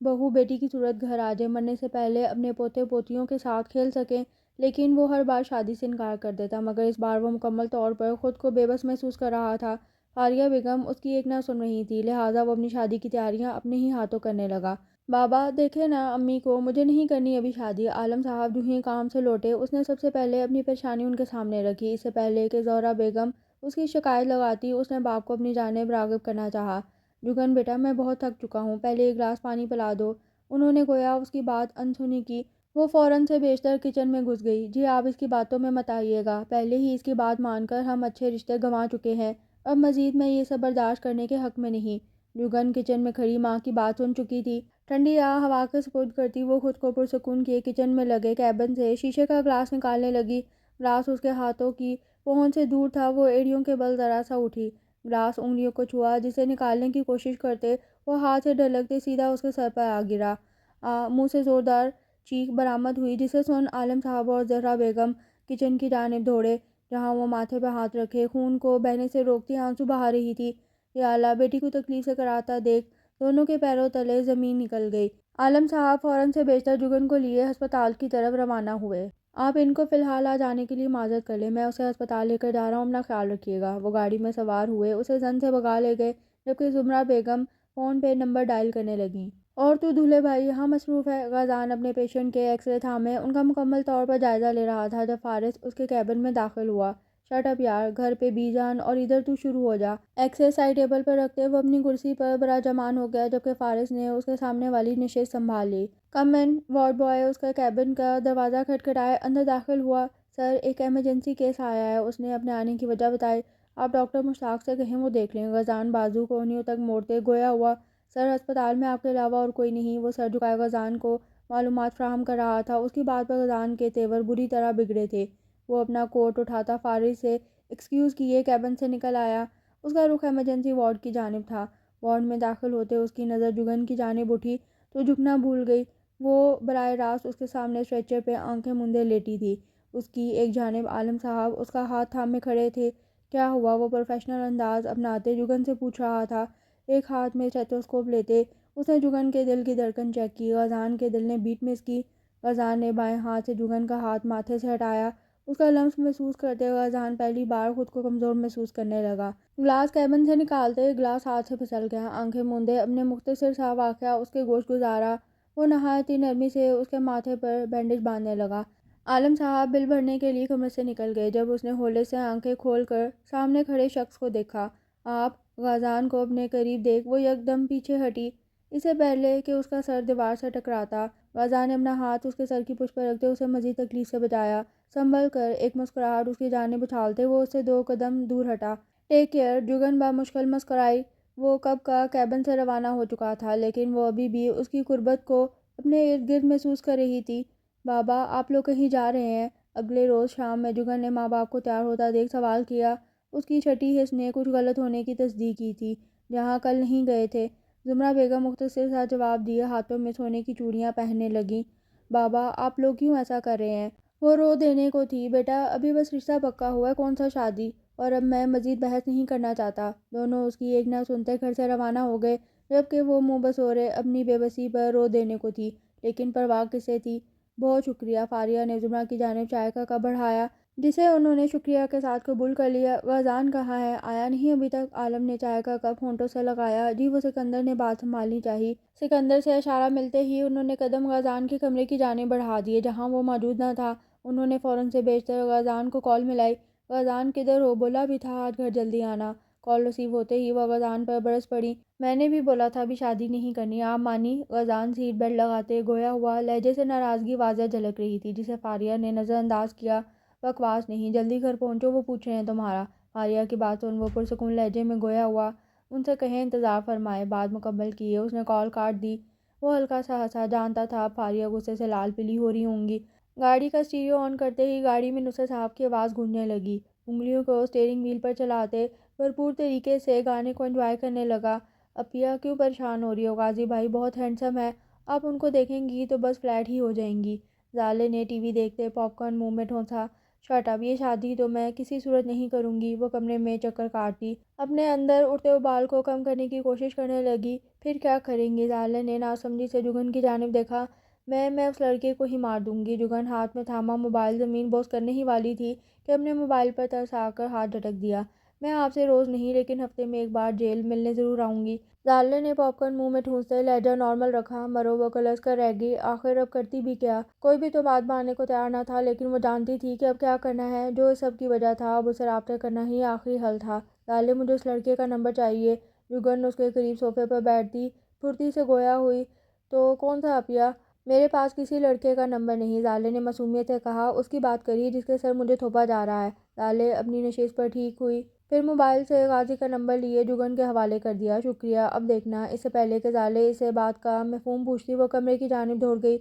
بہو بیٹی کی صورت گھر آ جائے، مرنے سے پہلے اپنے پوتے پوتیوں کے ساتھ کھیل سکیں، لیکن وہ ہر بار شادی سے انکار کر دیتا، مگر اس بار وہ مکمل طور پر خود کو بے بس محسوس کر رہا تھا۔ فاریہ بیگم اس کی ایک نہ سن رہی تھی، لہٰذا وہ اپنی شادی کی تیاریاں اپنے ہی ہاتھوں کرنے لگا۔ بابا دیکھے نا امی کو، مجھے نہیں کرنی ابھی شادی۔ عالم صاحب جو ہی کام سے لوٹے، اس نے سب سے پہلے اپنی پریشانی ان کے سامنے رکھی۔ اس سے پہلے کہ زہرا بیگم اس کی شکایت لگاتی، اس نے باپ کو اپنی جانب راغب کرنا چاہا۔ جگن بیٹا، میں بہت تھک چکا ہوں، پہلے ایک گلاس پانی پلا دو۔ انہوں نے گویا اس کی بات انسنی کی۔ وہ فوراً سے بیشتر کچن میں گھس گئی۔ جی آپ اس کی باتوں میں مت آئیے گا، پہلے ہی اس کی بات مان کر ہم اچھے رشتے گنوا چکے ہیں، اب مزید میں یہ سب برداشت کرنے کے حق میں نہیں۔ جگن کچن میں کھڑی ماں کی بات سن چکی تھی۔ ٹھنڈی ہوا کے سپرد کرتی وہ خود کو پرسکون کیے کچن میں لگے کیبن سے شیشے کا گلاس نکالنے لگی۔ گلاس اس کے ہاتھوں کی پہنچ سے دور تھا، وہ ایڑیوں کے بل ذرا سا اٹھی۔ گلاس انگلیوں کو چھوا، جسے نکالنے کی کوشش کرتے وہ ہاتھ سے ڈھلکتے سیدھا اس کے سر پر آ گرا۔ منہ سے زوردار چیخ برآمد ہوئی، جسے سن عالم صاحب اور زہرا بیگم کچن کی جانب دوڑے، جہاں وہ ماتھے پر ہاتھ رکھے خون کو بہنے سے روکتی آنسو بہا رہی تھی۔ یا اللہ، بیٹی کو تکلیف سے کراتا دیکھ دونوں کے پیروں تلے زمین نکل گئی۔ عالم صاحب فوراً سے بیشتر جگن کو لیے ہسپتال کی طرف روانہ ہوئے۔ آپ ان کو فی الحال آ جانے کے لیے معذرت کر لیں، میں اسے ہسپتال لے کر جا رہا ہوں، اپنا خیال رکھیے گا۔ وہ گاڑی میں سوار ہوئے، اسے زن سے بھگا لے گئے، جبکہ زمرہ بیگم فون پہ نمبر ڈائل کرنے لگیں۔ اور تو دولہے بھائی یہاں مصروف ہے؟ غازان اپنے پیشنٹ کے ایکس رے تھامے ان کا مکمل طور پر جائزہ لے رہا تھا جب فارس اس کے کیبن میں داخل ہوا۔ شٹ اپ یار، گھر پہ بی جان، اور ادھر تو شروع ہو جا۔ ایکس رے سائڈ ٹیبل پر رکھتے وہ اپنی کرسی پر براجمان ہو گیا، جبکہ فارس نے اس کے سامنے والی نشست سنبھال لی۔ کم ان۔ وارڈ بوائے اس کا کیبن کا دروازہ کھٹکھٹائے اندر داخل ہوا۔ سر، ایک ایمرجنسی کیس آیا ہے، اس نے اپنے آنے کی وجہ بتائی۔ آپ ڈاکٹر مشتاق سے کہیں وہ دیکھ لیں۔ غازان بازو کوہنیوں تک موڑتے گویا ہوا، سر ہسپتال میں آپ کے علاوہ اور کوئی نہیں۔ وہ سر جھکائے غازان کو معلومات فراہم کر رہا تھا۔ اس کی بات پر غازان کے تیور بری طرح بگڑے تھے۔ وہ اپنا کوٹ اٹھاتا فارس سے ایکسکیوز کیے کیبن سے نکل آیا۔ اس کا رخ ایمرجنسی وارڈ کی جانب تھا۔ وارڈ میں داخل ہوتے اس کی نظر جگن کی جانب اٹھی تو جھکنا بھول گئی۔ وہ براہ راست اس کے سامنے اسٹریچر پہ آنکھیں مندے لیٹی تھی۔ اس کی ایک جانب عالم صاحب اس کا ہاتھ تھامے کھڑے تھے۔ کیا ہوا؟ وہ پروفیشنل انداز اپناتے جگن سے پوچھ رہا تھا۔ ایک ہاتھ میں اسٹیتھوسکوپ لیتے اس نے جگن کے دل کی دھڑکن چیک کی۔ غازان کے دل نے بیٹ مس کی۔ غازان نے بائیں ہاتھ سے جگن کا ہاتھ ماتھے سے ہٹایا۔ اس کا لمس محسوس کرتے غازان پہلی بار خود کو کمزور محسوس کرنے لگا۔ گلاس کیبن سے نکالتے گلاس ہاتھ سے پھسل گیا۔ آنکھیں موندے اپنے مختصر سا واقعہ اس کے گوش گزارا، وہ نہایت ہی نرمی سے اس کے ماتھے پر بینڈیج باندھنے لگا۔ عالم صاحب بل بھرنے کے لیے کمرے سے نکل گئے۔ جب اس نے ہولے سے آنکھیں کھول کر سامنے کھڑے شخص کو دیکھا، آپ؟ غازان کو اپنے قریب دیکھ وہ یکدم پیچھے ہٹی، اس سے پہلے کہ اس کا سر دیوار سے ٹکراتا۔ غازان نے اپنا ہاتھ اس کے سر کی پشت پر رکھتے اسے مزید تکلیف سے بچایا۔ سنبھل کر ایک مسکراہٹ اس کی جانب اچھالتے وہ اس سے 2 قدم دور ہٹا۔ Take care. جگن بامشکل مسکرائی۔ وہ کب کا کیبن سے روانہ ہو چکا تھا، لیکن وہ ابھی بھی اس کی قربت کو اپنے ارد گرد محسوس کر رہی تھی۔ بابا، آپ لوگ کہیں جا رہے ہیں؟ اگلے روز شام میں جگن نے ماں باپ کو تیار ہوتا دیکھ سوال کیا۔ اس کی چھٹی حس نے کچھ غلط ہونے کی تصدیق کی تھی، جہاں کل نہیں گئے تھے۔ زمرہ بیگم مختصر سا جواب دیے ہاتھوں میں سونے کی چوڑیاں پہننے لگیں۔ بابا، آپ لوگ کیوں ایسا کر رہے ہیں؟ وہ رو دینے کو تھی۔ بیٹا، ابھی بس رشتہ پکا ہوا ہے، کون سا شادی؟ اور اب میں مزید بحث نہیں کرنا چاہتا۔ دونوں اس کی ایک نہ سنتے گھر سے روانہ ہو گئے، جبکہ وہ منہ بسورے اپنی بے بسی پر رو دینے کو تھی، لیکن پرواہ کسے تھی؟ بہت شکریہ۔ فاریہ نے زمرہ کی جانب چائے کا کپ بڑھایا، جسے انہوں نے شکریہ کے ساتھ قبول کر لیا۔ غازان کہاں ہے؟ آیا نہیں ابھی تک؟ عالم نے چائے کا کپ ہونٹوں سے لگایا۔ جی وہ سکندر نے بات سنبھالنی چاہی۔ سکندر سے اشارہ ملتے ہی انہوں نے قدم غازان کے کمرے کی جانب بڑھا دیے، جہاں وہ موجود نہ تھا۔ انہوں نے فوراً سے بیشتر غازان کو کال ملائی۔ غازان کدھر ہو؟ بولا بھی تھا آج گھر جلدی آنا۔ کال ریسیو ہوتے ہی وہ غازان پر برس پڑی۔ میں نے بھی بولا تھا ابھی شادی نہیں کرنی، آپ مانی؟ غازان سیٹ بیلٹ لگاتے گویا ہوا، لہجے سے ناراضگی واضح جھلک رہی تھی، جسے فاریہ نے نظر انداز کیا۔ بکواس نہیں، جلدی گھر پہنچو، وہ پوچھ رہے ہیں تمہارا۔ فاریہ کی بات سن وہ پرسکون لہجے میں گویا ہوا، ان سے کہیں انتظار فرمائے۔ بات مکمل کیے اس نے کال کاٹ دی۔ وہ ہلکا سا ہنسا، جانتا تھا اب فاریہ غصے سے لال پلی ہو رہی ہوں گی۔ گاڑی کا اسٹیریو آن کرتے ہی گاڑی میں نصرت صاحب کی آواز گونجنے لگی۔ انگلیوں کو اسٹیئرنگ وہیل پر چلاتے بھرپور طریقے سے گانے کو انجوائے کرنے لگا۔ اپیہ، کیوں پریشان ہو رہی ہو؟ غازی بھائی بہت ہینڈسم ہے، آپ ان کو دیکھیں گی تو بس فلیٹ ہی ہو جائیں گی۔ زالے نے ٹی وی دیکھتے پاپ کارن منہ میں ٹھونسا۔ شٹ اپ، یہ شادی تو میں کسی صورت نہیں کروں گی۔ وہ کمرے میں چکر کاٹتی اپنے اندر اٹھتے ابال کو کم کرنے کی کوشش کرنے لگی۔ پھر کیا کریں گی؟ ظالم نے ناسمجھی سے جگن کی جانب دیکھا۔ میں اس لڑکے کو ہی مار دوں گی۔ جگن ہاتھ میں تھاما موبائل زمین بوس کرنے ہی والی تھی کہ اپنے موبائل پر ترس آ کر ہاتھ جھٹک دیا۔ میں آپ سے روز نہیں لیکن ہفتے میں ایک بار جیل ملنے ضرور آؤں گی۔ ظالم نے پاپ کارن منہ میں ٹھونستے لہجہ نارمل رکھا۔ مرو وہ کلس کر رہ گئی، آخر اب کرتی بھی کیا؟ کوئی بھی تو بات ماننے کو تیار نہ تھا، لیکن وہ جانتی تھی کہ اب کیا کرنا ہے۔ جو اس سب کی وجہ تھا، اب اسے رابطہ کرنا ہی آخری حل تھا۔ ظالم، مجھے اس لڑکے کا نمبر چاہیے۔ جگن اس کے قریب صوفے پر بیٹھتی پھرتی سے گویا ہوئی۔ تو کون سا عافیہ؟ میرے پاس کسی لڑکے کا نمبر نہیں، ظالم نے معصومیت سے کہا۔ اس کی بات کریے جس کے سر مجھے تھوپا جا رہا ہے۔ ظالم اپنی نشست پر ٹھیک ہوئی، پھر موبائل سے غازی کا نمبر لیے جگن کے حوالے کر دیا۔ شکریہ، اب دیکھنا۔ اس سے پہلے کہ ظالم اس سے بات کا مفہوم پوچھتی، وہ کمرے کی جانب دوڑ گئی۔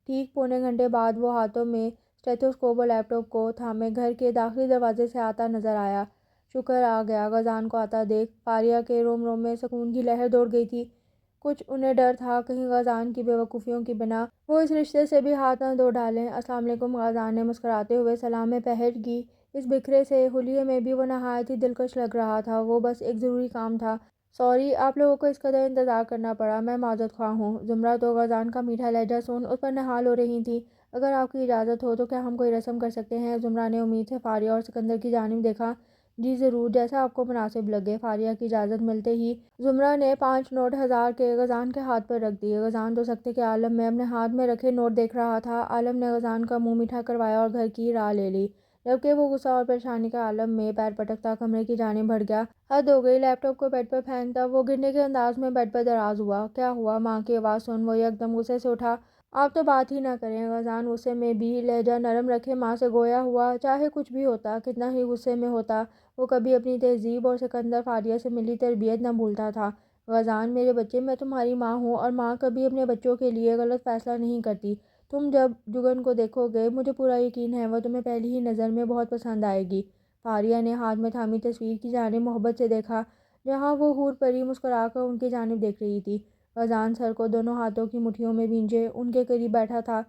ٹھیک پونے گھنٹے بعد وہ ہاتھوں میں اسٹیتھوسکوپ اور لیپ ٹاپ کو تھامے گھر کے داخلی دروازے سے آتا نظر آیا۔ شکر آ گیا۔ غزان کو آتا دیکھ فاریہ کے روم روم میں سکون کی لہر دوڑ گئی تھی۔ کچھ انہیں ڈر تھا کہیں غزان کی بے وقوفیوں کی بنا وہ اس رشتے سے بھی ہاتھ نہ دھو ڈالیں۔ السلام علیکم، غزان نے مسکراتے ہوئے سلام میں پہل کی۔ اس بکھرے سے حلیے میں بھی وہ نہایت ہی دلکش لگ رہا تھا۔ وہ بس ایک ضروری کام تھا۔ سوری، آپ لوگوں کو اس قدر انتظار کرنا پڑا، میں معذرت خواہ ہوں۔ زمرہ تو غزان کا میٹھا لہجہ سن اس پر نہال ہو رہی تھیں۔ اگر آپ کی اجازت ہو تو کیا ہم کوئی رسم کر سکتے ہیں؟ زمرہ نے امید سے فاریہ اور سکندر کی جانب دیکھا۔ جی ضرور، جیسا آپ کو مناسب لگے۔ فاریہ کی اجازت ملتے ہی زمرہ نے 5 نوٹ 1000 کے غزان کے ہاتھ پر رکھ دیے۔ غزان تو سکتے کے عالم میں اپنے ہاتھ میں رکھے نوٹ دیکھ رہا تھا۔ عالم نے غزان کا منہ میٹھا کروایا اور گھر کی راہ لے لی، جبکہ وہ غصہ اور پریشانی کے عالم میں پیر پٹکتا کمرے کی جانب بڑھ گیا۔ حد ہو گئی، لیپ ٹاپ کو بیڈ پر پھینکتا وہ گرنے کے انداز میں بیڈ پر دراز ہوا۔ کیا ہوا؟ ماں کی آواز سن وہ یکدم غصے سے اٹھا۔ آپ تو بات ہی نہ کریں۔ غزان غصے میں بھی لہجہ نرم رکھے ماں سے گویا ہوا۔ چاہے کچھ بھی ہوتا، کتنا ہی غصے میں ہوتا، وہ کبھی اپنی تہذیب اور سکندر فاریہ سے ملی تربیت نہ بھولتا تھا۔ غزان، میرے بچے، میں تمہاری ماں ہوں اور ماں کبھی اپنے بچوں کے لیے غلط فیصلہ نہیں کرتی۔ تم جب جگن کو دیکھو گے، مجھے پورا یقین ہے وہ تمہیں پہلی ہی نظر میں بہت پسند آئے گی۔ فاریہ نے ہاتھ میں تھامی تصویر کی جانب محبت سے دیکھا، جہاں وہ حور پری مسکرا کر ان کی جانب دیکھ رہی تھی۔ غزان سر کو دونوں ہاتھوں کی مٹھیوں میں بھینجے ان کے قریب بیٹھا تھا۔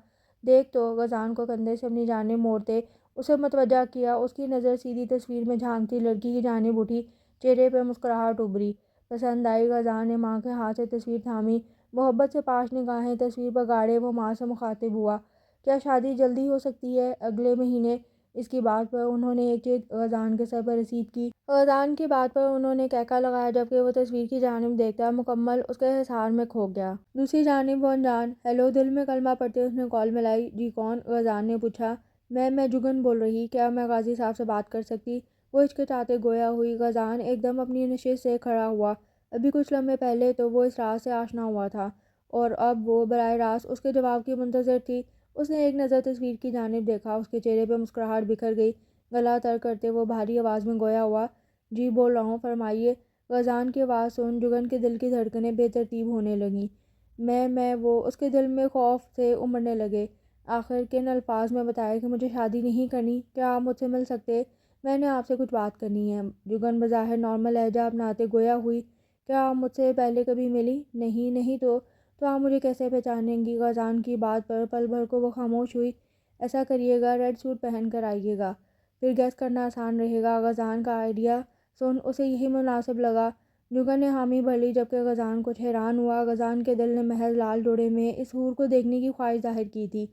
دیکھ تو، غزان کو کندھے سے اپنی جانب موڑتے اسے متوجہ کیا۔ اس کی نظر سیدھی تصویر میں جھانکتی لڑکی کی جانب اٹھی، چہرے پہ مسکراہٹ ابھری۔ پسند آئی؟ غزان نے ماں کے ہاتھ سے تصویر تھامی، محبت سے پاش نگاہیں تصویر پر گاڑے وہ ماں سے مخاطب ہوا۔ کیا شادی جلدی ہو سکتی ہے؟ اگلے مہینے؟ اس کی بات پر انہوں نے ایک چیخ غزان کے سر پر رسید کی۔ غزان کی بات پر انہوں نے کہکا لگایا، جبکہ وہ تصویر کی جانب دیکھتا مکمل اس کے حصار میں کھو گیا۔ دوسری جانب وہ انجان ہیلو، دل میں کلمہ پڑھتے اس نے کال ملائی۔ جی کون؟ غزان نے پوچھا۔ میں جگن بول رہی، کیا میں قاضی صاحب سے بات کر سکتی؟ وہ ہچکچاتے گویا ہوئی۔ غزان ایک دم اپنی نشست سے کھڑا ہوا۔ ابھی کچھ لمحے پہلے تو وہ اس راز سے آشنا ہوا تھا اور اب وہ براہ راست اس کے جواب کی منتظر تھی۔ اس نے ایک نظر تصویر کی جانب دیکھا، اس کے چہرے پہ مسکراہٹ بکھر گئی۔ گلا تر کرتے وہ بھاری آواز میں گویا ہوا، جی بول رہا ہوں، فرمائیے۔ غزان کی آواز سن جگن کے دل کی دھڑکنیں بے ترتیب ہونے لگیں۔ میں وہ اس کے دل میں خوف سے امڑنے لگے۔ آخر کن الفاظ میں بتائے کہ مجھے شادی نہیں کرنی؟ کیا آپ مجھ سے مل سکتے؟ میں نے آپ سے کچھ بات کرنی ہے۔ جگن بظاہر نارمل لہجہ اپناتے گویا ہوئی، کیا آپ مجھ سے پہلے کبھی ملی؟ نہیں تو آپ مجھے کیسے پہچانیں گی؟ غزان کی بات پر پل بھر کو وہ خاموش ہوئی۔ ایسا کریے گا، ریڈ سوٹ پہن کر آئیے گا، پھر گیس کرنا آسان رہے گا۔ غزان کا آئیڈیا سن اسے یہی مناسب لگا۔ جگن نے حامی بھر لی، جبکہ غزان کچھ حیران ہوا۔ غزان کے دل نے محض لال جوڑے میں اس حور کو دیکھنے کی خواہش ظاہر کی تھی،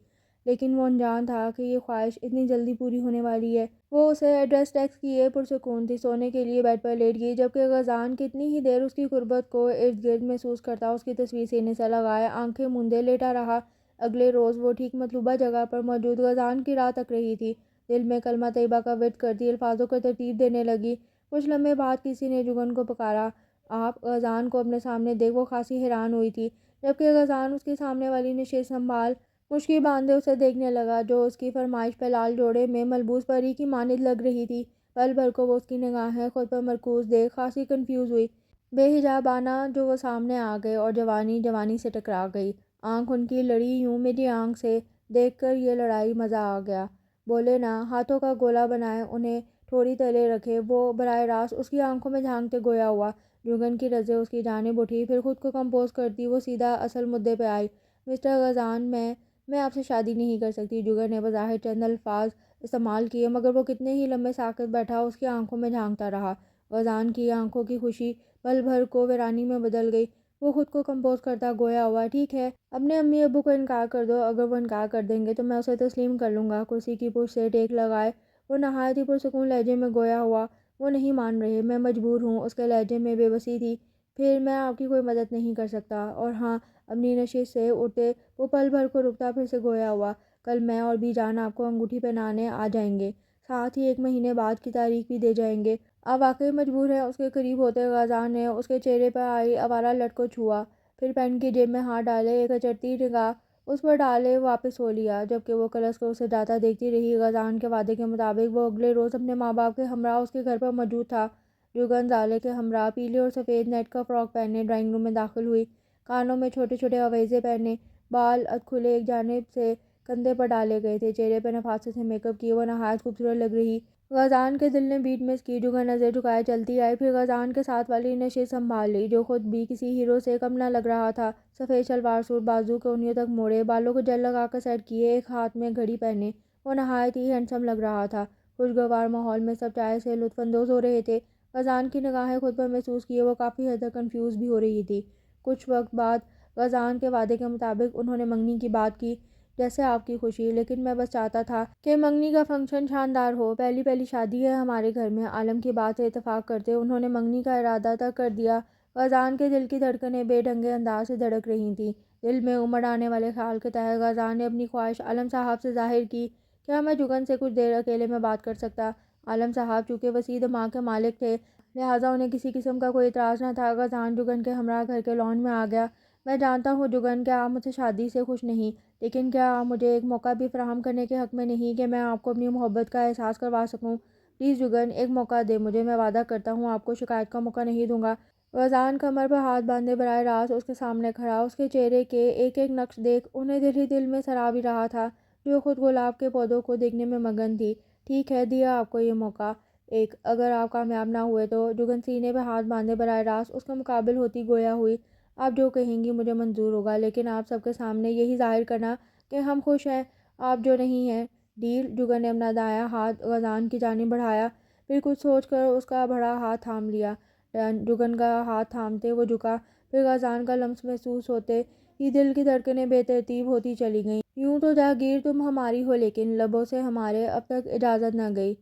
لیکن وہ انجان تھا کہ یہ خواہش اتنی جلدی پوری ہونے والی ہے۔ وہ اسے ایڈریس ٹیکسٹ کیے پرسکون تھی، سونے کے لیے بیڈ پر لیٹ گئی، جبکہ غزان کتنی ہی دیر اس کی قربت کو ارد گرد محسوس کرتا اس کی تصویر سینے سے لگائے آنکھیں موندے لیٹا رہا۔ اگلے روز وہ ٹھیک مطلوبہ جگہ پر موجود غزان کی راہ تک رہی تھی، دل میں کلمہ طیبہ کا ورد کرتی الفاظوں کو ترتیب دینے لگی۔ کچھ لمحے بعد کسی نے جگن کو پکارا، آپ؟ غزان کو اپنے سامنے دیکھ وہ خاصی حیران ہوئی تھی، جبکہ غزان اس کی سامنے والی نشست سنبھال مشکی باندھے اسے دیکھنے لگا، جو اس کی فرمائش پہ لال جوڑے میں ملبوس پری کی مانند لگ رہی تھی۔ پل بھر کو وہ اس کی نگاہیں خود پر مرکوز دیکھ خاصی کنفیوز ہوئی۔ بے حجابانہ جو وہ سامنے آ گئے اور جوانی سے ٹکرا گئی۔ آنکھ ان کی لڑی یوں میری آنکھ سے، دیکھ کر یہ لڑائی مزہ آ گیا۔ بولے نا، ہاتھوں کا گولا بنائے انہیں ٹھوڑی تلے رکھے وہ براہ راست اس کی آنکھوں میں جھانکتے گویا ہوا۔ جگن کی نظریں اس کی جانب اٹھی، پھر خود کو کمپوز کرتی وہ سیدھا اصل مدعے پہ آئی۔ مسٹر غزان، میں میں آپ سے شادی نہیں کر سکتی۔ جگر نے بظاہر چند الفاظ استعمال کیے، مگر وہ کتنے ہی لمبے ساکت بیٹھا اس کی آنکھوں میں جھانکتا رہا۔ غزان کی آنکھوں کی خوشی پل بھر کو ویرانی میں بدل گئی۔ وہ خود کو کمپوز کرتا گویا ہوا، ٹھیک ہے، اپنے امی ابو کو انکار کر دو، اگر وہ انکار کر دیں گے تو میں اسے تسلیم کر لوں گا۔ کرسی کی پشت سے ٹیک لگائے وہ نہایت ہی پرسکون لہجے میں گویا ہوا، وہ نہیں مان رہے، میں مجبور ہوں۔ اس کے لہجے میں بے بسی تھی۔ پھر میں آپ کی کوئی مدد نہیں کر سکتا۔ اور ہاں، اپنی نشست سے اٹھتے وہ پل بھر کو رکتا، پھر سے گویا ہوا، کل میں اور بی جان آپ کو انگوٹھی پہنانے آ جائیں گے، ساتھ ہی 1 مہینے بعد کی تاریخ بھی دے جائیں گے۔ آپ واقعی مجبور ہیں؟ اس کے قریب ہوتے غزان نے اس کے چہرے پر آئی آوارہ لٹ کو چھوا، پھر پینٹ کی جیب میں ہاتھ ڈالے، ایک اچرتی نگاہ اس پر ڈالے واپس سو لیا۔ جبکہ وہ کلس کر اسے جاتا دیکھتی رہی۔ غزان کے وعدے کے مطابق وہ اگلے روز اپنے ماں باپ کے ہمراہ اس کے گھر پر موجود تھا۔ جگن زالے کے ہمراہ پیلے اور سفید نیٹ کا فراک پہنے ڈرائنگ روم میں داخل ہوئی، کانوں میں چھوٹے چھوٹے آویزے پہنے، بال ادھکھلے ایک جانب سے کندھے پر ڈالے گئے تھے، چہرے پر نفاست سے میک اپ کیے وہ نہایت خوبصورت لگ رہی۔ غزان کے دل نے بیٹ مس کی۔ جگن نظر جھکائے چلتی آئی، پھر غزان کے ساتھ والی نشست سنبھال لی، جو خود بھی کسی ہیرو سے کم نہ لگ رہا تھا۔ سفید شلوار سوٹ بازو کے انہیوں تک موڑے، بالوں کو جیل لگا کر سیٹ کیے، ایک ہاتھ میں گھڑی پہنے وہ نہایت ہی ہینڈسم لگ رہا تھا۔ خوشگوار ماحول میں سب چائے سے لطف اندوز ہو رہے تھے۔ غزان کی نگاہیں خود پر محسوس کیے وہ کافی حد تک کنفیوز بھی ہو رہی تھی۔ کچھ وقت بعد غزان کے وعدے کے مطابق انہوں نے منگنی کی بات کی، جیسے آپ کی خوشی، لیکن میں بس چاہتا تھا کہ منگنی کا فنکشن شاندار ہو، پہلی شادی ہے ہمارے گھر میں۔ عالم کی بات سے اتفاق کرتے انہوں نے منگنی کا ارادہ تک کر دیا۔ غزان کے دل کی دھڑکنیں بے ڈھنگے انداز سے دھڑک رہی تھیں۔ دل میں امڑ آنے والے خیال کے تحت غزان نے اپنی خواہش عالم صاحب سے ظاہر کی، کیا میں جگن سے کچھ دیر اکیلے میں بات کر سکتا؟ عالم صاحب چونکہ وسیع دماغ کے مالک تھے، لہٰذا انہیں کسی قسم کا کوئی اعتراض نہ تھا۔ غزان جگن کے ہمراہ گھر کے لان میں آ گیا۔ میں جانتا ہوں جگن کہ آپ مجھ سے شادی سے خوش نہیں، لیکن کیا آپ مجھے ایک موقع بھی فراہم کرنے کے حق میں نہیں کہ میں آپ کو اپنی محبت کا احساس کروا سکوں؟ پلیز جگن، ایک موقع دے مجھے، میں وعدہ کرتا ہوں آپ کو شکایت کا موقع نہیں دوں گا۔ غزان کمر پر ہاتھ باندھے براہ راست اس کے سامنے کھڑا، اس کے چہرے کے ایک ایک نقش دیکھ انہیں دل ہی دل میں سرا بھی رہا تھا، جو خود گلاب کے پودوں کو دیکھنے میں مگن تھی۔ ٹھیک ہے، دیا آپ کو یہ موقع، ایک، اگر آپ کامیاب نہ ہوئے تو؟ جگن سینے پہ ہاتھ باندھے براہ راست اس کے مقابل ہوتی گویا ہوئی، آپ جو کہیں گی مجھے منظور ہوگا، لیکن آپ سب کے سامنے یہی ظاہر کرنا کہ ہم خوش ہیں، آپ جو نہیں ہیں۔ ڈیل؟ جگن نے اپنا دایاں ہاتھ غزان کی جانب بڑھایا، پھر کچھ سوچ کر اس کا بڑا ہاتھ تھام لیا۔ جگن کا ہاتھ تھامتے وہ جھکا، پھر غزان کا لمس محسوس ہوتے ہی دل کی دھڑکنیں بے ترتیب ہوتی چلی گئیں۔ یوں تو جاگیر تم ہماری ہو، لیکن لبوں سے ہمارے اب تک اجازت نہ گئی۔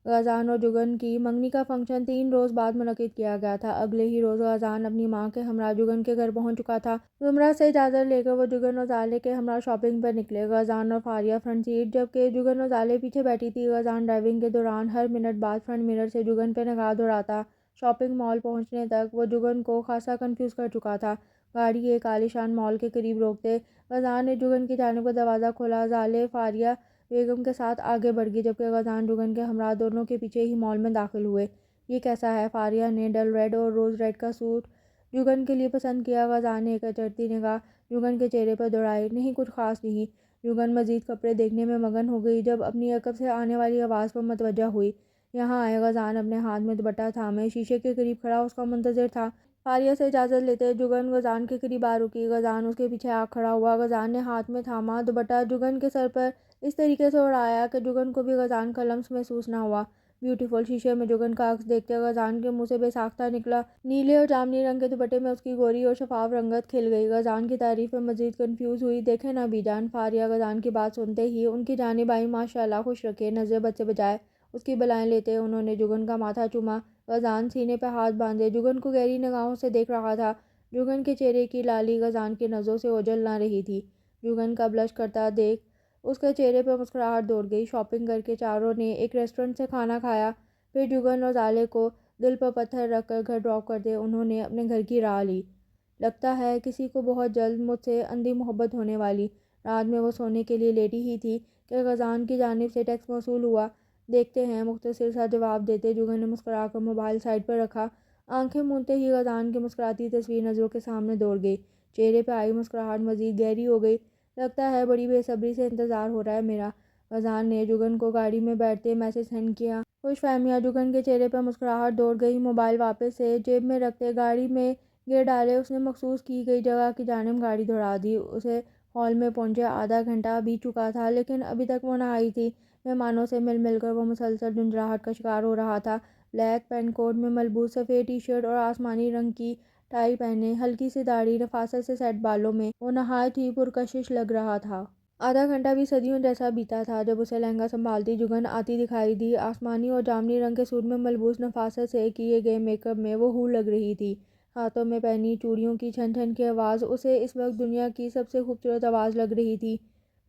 غزان اور جگن کی منگنی کا فنکشن 3 روز بعد منعقد کیا گیا تھا۔ اگلے ہی روز غزان اپنی ماں کے ہمراہ جگن کے گھر پہنچ چکا تھا۔ زمرہ سے اجازت لے کر وہ جگن اور زالے کے ہمراہ شاپنگ پر نکلے، غزان اور فاریہ فرنٹ سیٹ، جبکہ جگن اور زالے پیچھے بیٹھی تھی۔ غزان ڈرائیونگ کے دوران ہر منٹ بعد فرنٹ مرر سے جگن پہ نگاہ دوڑاتا۔ شاپنگ مال پہنچنے تک وہ جگن کو خاصا کنفیوز کر چکا تھا۔ گاڑی ایک عالیشان مال کے قریب روکتے غزان نے جگن کی جانب کا دروازہ کھولا، زالے فاریہ بیگم کے ساتھ آگے بڑھ گئی، جبکہ غزان جگن کے ہمراہ دونوں کے پیچھے ہی مال میں داخل ہوئے۔ یہ کیسا ہے؟ فاریہ نے ڈل ریڈ اور روز ریڈ کا سوٹ جگن کے لیے پسند کیا۔ غزان نے ایک اچرتی نگاہ جگن کے چہرے پر دوڑائی، نہیں، کچھ خاص نہیں۔ جگن مزید کپڑے دیکھنے میں مگن ہو گئی، جب اپنی عقب سے آنے والی آواز پر متوجہ ہوئی۔ یہاں آئے۔ غزان اپنے ہاتھ میں دوپٹہ تھامے شیشے کے قریب کھڑا اس کا منتظر تھا۔ فاریہ سے اجازت لیتے جگن غزان کے قریب آ رکی۔ غزان اس کے پیچھے آ کھڑا ہوا۔ غزان نے ہاتھ میں تھاما دوپٹہ جگن کے سر پر اس طریقے سے اڑایا کہ جگن کو بھی غزان کا لمس محسوس نہ ہوا۔ بیوٹیفل! شیشے میں جگن کا عکس دیکھتے غزان کے منہ سے بے ساختہ نکلا۔ نیلے اور جامنی رنگ کے دوپٹے میں اس کی گوری اور شفاف رنگت کھل گئی۔ غزان کی تعریف میں مزید کنفیوز ہوئی۔ دیکھیں نا بی جان! فاریہ غزان کی بات سنتے ہی ان کی جانب آئی۔ ماشاء اللہ! خوش رکھے! نظریں بد سے بجائے اس کی بلائیں لیتے انہوں نے جگن کا ماتھا چوما۔ غزان سینے پہ ہاتھ باندھے جگن کو گہری نگاہوں سے دیکھ رہا تھا۔ جگن کے چہرے کی لالی غزان کی نظروں سے اوجھل نہ رہی تھی۔ جگن کا بلش کرتا دیکھ اس کے چہرے پہ مسکراہٹ دوڑ گئی۔ شاپنگ کر کے چاروں نے ایک ریسٹورنٹ سے کھانا کھایا، پھر جگن اور زالے کو دل پر پتھر رکھ کر گھر ڈراپ کرتے انہوں نے اپنے گھر کی راہ لی۔ لگتا ہے کسی کو بہت جلد مجھ سے اندھی محبت ہونے والی۔ رات میں وہ سونے کے لیے لیٹی ہی تھی کہ غزان کی جانب سے ٹیکسٹ موصول ہوا۔ دیکھتے ہیں، مختصر سا جواب دیتے جگن نے مسکرا کر موبائل سائیڈ پر رکھا۔ آنکھیں موندتے ہی غزان کی مسکراتی تصویر نظروں کے سامنے دوڑ گئی۔ چہرے پہ آئی مسکراہٹ مزید گہری ہو گئی۔ لگتا ہے بڑی بے صبری سے انتظار ہو رہا ہے میرا۔ غزان نے جگن کو گاڑی میں بیٹھتے میسج سینڈ کیا۔ خوش فہمیاں! جگن کے چہرے پر مسکراہٹ دوڑ گئی۔ موبائل واپس سے جیب میں رکھتے گاڑی میں گیئر ڈالے اس نے مخصوص کی گئی جگہ کی جانب گاڑی دوڑا دی۔ اسے ہال میں پہنچے آدھا گھنٹہ بیت چکا تھا لیکن ابھی تک وہ نہ آئی تھی۔ مہمانوں سے مل کر وہ مسلسل جھنجھلاہٹ کا شکار ہو رہا تھا۔ بلیک پینٹ کوٹ میں ملبوس سفید ٹی شرٹ اور آسمانی رنگ کی ٹائی پہنے، ہلکی سی داڑھی نفاست سے سیٹ بالوں میں وہ نہایت ہی پرکشش لگ رہا تھا۔ آدھا گھنٹہ بھی صدیوں جیسا بیتا تھا جب اسے لہنگا سنبھالتی جگن آتی دکھائی دی۔ آسمانی اور جامنی رنگ کے سوٹ میں ملبوس نفاست سے کیے گئے میک اپ میں وہ حور لگ رہی تھی۔ ہاتھوں میں پہنی چوڑیوں کی چھن چھن کی آواز اسے اس وقت دنیا کی سب سے خوبصورت آواز لگ رہی تھی۔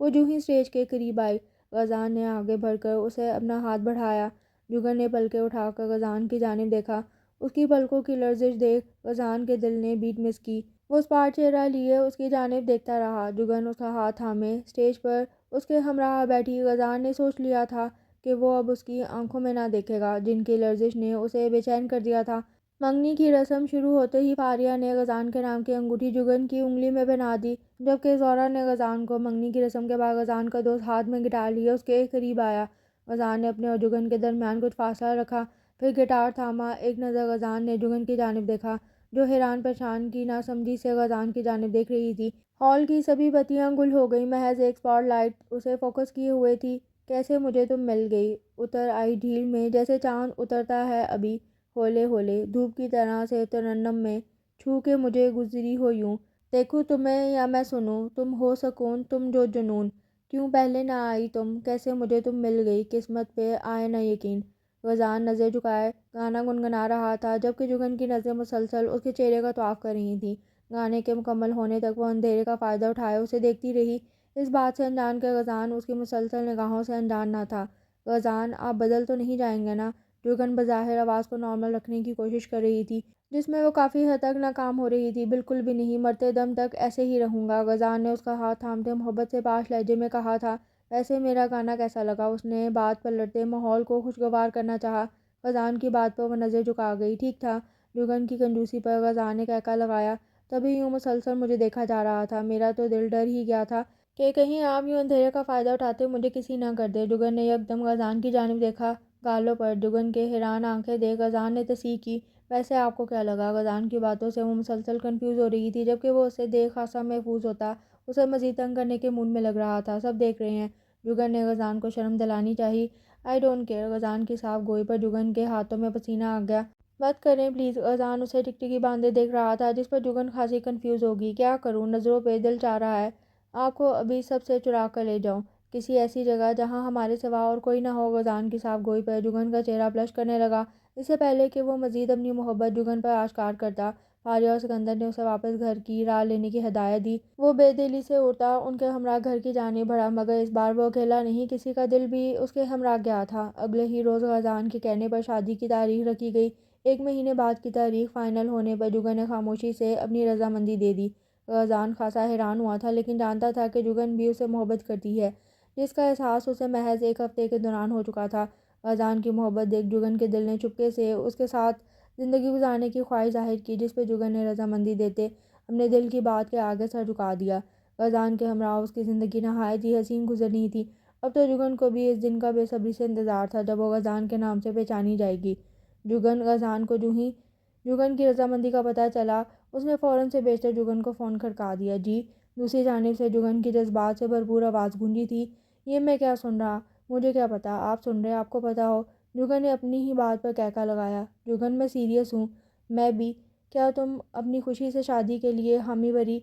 وہ جو ہی اسٹیج کے قریب آئی، غزان نے آگے بڑھ کر اسے اپنا ہاتھ بڑھایا۔ جگن نے پلکیں اٹھا کر غزان کی جانب دیکھا۔ اس کی پلکوں کی لرزش دیکھ غزان کے دل نے بیٹ مس کی۔ وہ اسپاٹ چہرہ لیے اس کی جانب دیکھتا رہا۔ جگن اس کا ہاتھ تھامے اسٹیج پر اس کے ہمراہ بیٹھی۔ غزان نے سوچ لیا تھا کہ وہ اب اس کی آنکھوں میں نہ دیکھے گا جن کی لرزش نے اسے بے چین کر دیا تھا۔ منگنی کی رسم شروع ہوتے ہی فاریہ نے غزان کے نام کی انگوٹھی جگن کی انگلی میں پہنا دی، جبکہ زہرہ نے غزان کو منگنی کی رسم کے بعد غزان کا دوست ہاتھ میں گٹار لیے اس کے قریب آیا۔ غزان نے اپنے اور جگن کے درمیان کچھ فاصلہ رکھا، پھر گٹار تھاما۔ ایک نظر غزان نے جگن کی جانب دیکھا جو حیران پریشان کی نہ سمجھی سے غزان کی جانب دیکھ رہی تھی۔ ہال کی سبھی بتیاں گل ہو گئیں، محض ایک اسپاٹ لائٹ اسے فوکس کیے ہوئے تھی۔ کیسے مجھے تم مل گئی، اتر آئی ڈھیل میں جیسے چاند اترتا ہے ابھی ہولے ہولے، دھوپ کی طرح سے ترنم میں چھو کے مجھے گزری ہو یوں۔ دیکھوں تمہیں یا میں سنوں، تم ہو سکون تم جو جنون، کیوں پہلے نہ آئی تم، کیسے مجھے تم مل گئی، قسمت پہ آئے نہ یقین۔ غزان نظر جھکائے گانا گنگنا رہا تھا جبکہ جگن کی نظریں مسلسل اس کے چہرے کا طواف کر رہی تھیں۔ گانے کے مکمل ہونے تک وہ اندھیرے کا فائدہ اٹھائے اسے دیکھتی رہی، اس بات سے انجان کہ غزان اس کی مسلسل نگاہوں سے انجان نہ تھا۔ غزان آپ بدل تو نہیں جائیں گے نا؟ جگن بظاہر آواز کو نارمل رکھنے کی کوشش کر رہی تھی جس میں وہ کافی حد تک ناکام ہو رہی تھی۔ بالکل بھی نہیں، مرتے دم تک ایسے ہی رہوں گا، غزان نے اس کا ہاتھ تھامتے محبت سے پاش لہجے میں کہا تھا۔ ویسے میرا گانا کیسا لگا؟ اس نے بات پلٹتے ماحول کو خوشگوار کرنا چاہا۔ غزان کی بات پر وہ نظر جھکا گئی۔ ٹھیک تھا، جگن کی کنجوسی پر غزان نے کہکا لگایا۔ تبھی یوں مسلسل مجھے دیکھا جا رہا تھا، میرا تو دل ڈر ہی گیا تھا کہ کہیں آپ یوں اندھیرے کا فائدہ اٹھاتے مجھے کسی نہ کر دے۔ جگن نے یکدم غزان کی جانب دیکھا، گالوں پر جگن کے حیران آنکھیں دیکھ غزان نے تصحیح کی۔ ویسے آپ کو کیا لگا؟ غزان کی باتوں سے وہ مسلسل کنفیوز ہو رہی تھی جبکہ وہ اسے دیکھ خاصا محظوظ ہوتا، اسے مزید تنگ کرنے کے موڈ میں لگ رہا تھا۔ سب دیکھ رہے ہیں، جگن نے غزان کو شرم دلانی چاہی۔ آئی ڈونٹ کیئر، غزان کی صاف گوئی پر جگن کے ہاتھوں میں پسینہ آ گیا۔ مت کریں پلیز، غزان اسے ٹکٹکی باندھے دیکھ رہا تھا جس پر جگن خاصی کنفیوز ہوگی۔ کیا کروں، نظروں پہ دل چاہ رہا ہے آپ کو ابھی سب سے چرا کر لے جاؤں، کسی ایسی جگہ جہاں ہمارے سوا اور کوئی نہ ہو۔ غزان کی صاف گوئی پر جگن کا چہرہ بلش کرنے لگا۔ اس سے پہلے کہ وہ مزید اپنی محبت جگن پر آشکار کرتا، فاریہ اور سکندر نے اسے واپس گھر کی راہ لینے کی ہدایت دی۔ وہ بے دلی سے اٹھا، ان کے ہمراہ گھر کی جانب بڑھا، مگر اس بار وہ اکیلا نہیں، کسی کا دل بھی اس کے ہمراہ گیا تھا۔ اگلے ہی روز غزان کے کہنے پر شادی کی تاریخ رکھی گئی۔ 1 مہینے بعد کی تاریخ فائنل ہونے پر جگن نے خاموشی سے اپنی رضامندی دے دی۔ غزان خاصا حیران ہوا تھا لیکن جانتا تھا کہ جگن بھی اسے محبت کرتی ہے، جس کا احساس اسے محض 1 ہفتے کے دوران ہو چکا تھا۔ غزان کی محبت دیکھ جگن کے دل نے چپکے سے اس کے ساتھ زندگی گزارنے کی خواہش ظاہر کی، جس پہ جگن نے رضامندی دیتے اپنے دل کی بات کے آگے سر جھکا دیا۔ غزان کے ہمراہ اس کی زندگی نہایت ہی حسین گزرنی تھی۔ اب تو جگن کو بھی اس دن کا بے صبری سے انتظار تھا جب وہ غزان کے نام سے پہچانی جائے گی۔ غزان کو جو ہی جگن کی رضامندی کا پتہ چلا، اس نے فوراً سے بیشتر جگن کو فون کھڑکا دیا۔ جی؟ دوسری جانب سے جگن کی جذبات سے بھرپور آواز گونجی تھی۔ یہ میں کیا سن رہا، مجھے کیا پتا آپ سن رہے، آپ کو پتا ہو۔ جگن نے اپنی ہی بات پر کہکا لگایا۔ جگن میں سیریس ہوں، میں بھی، کیا تم اپنی خوشی سے شادی کے لیے حامی بھری؟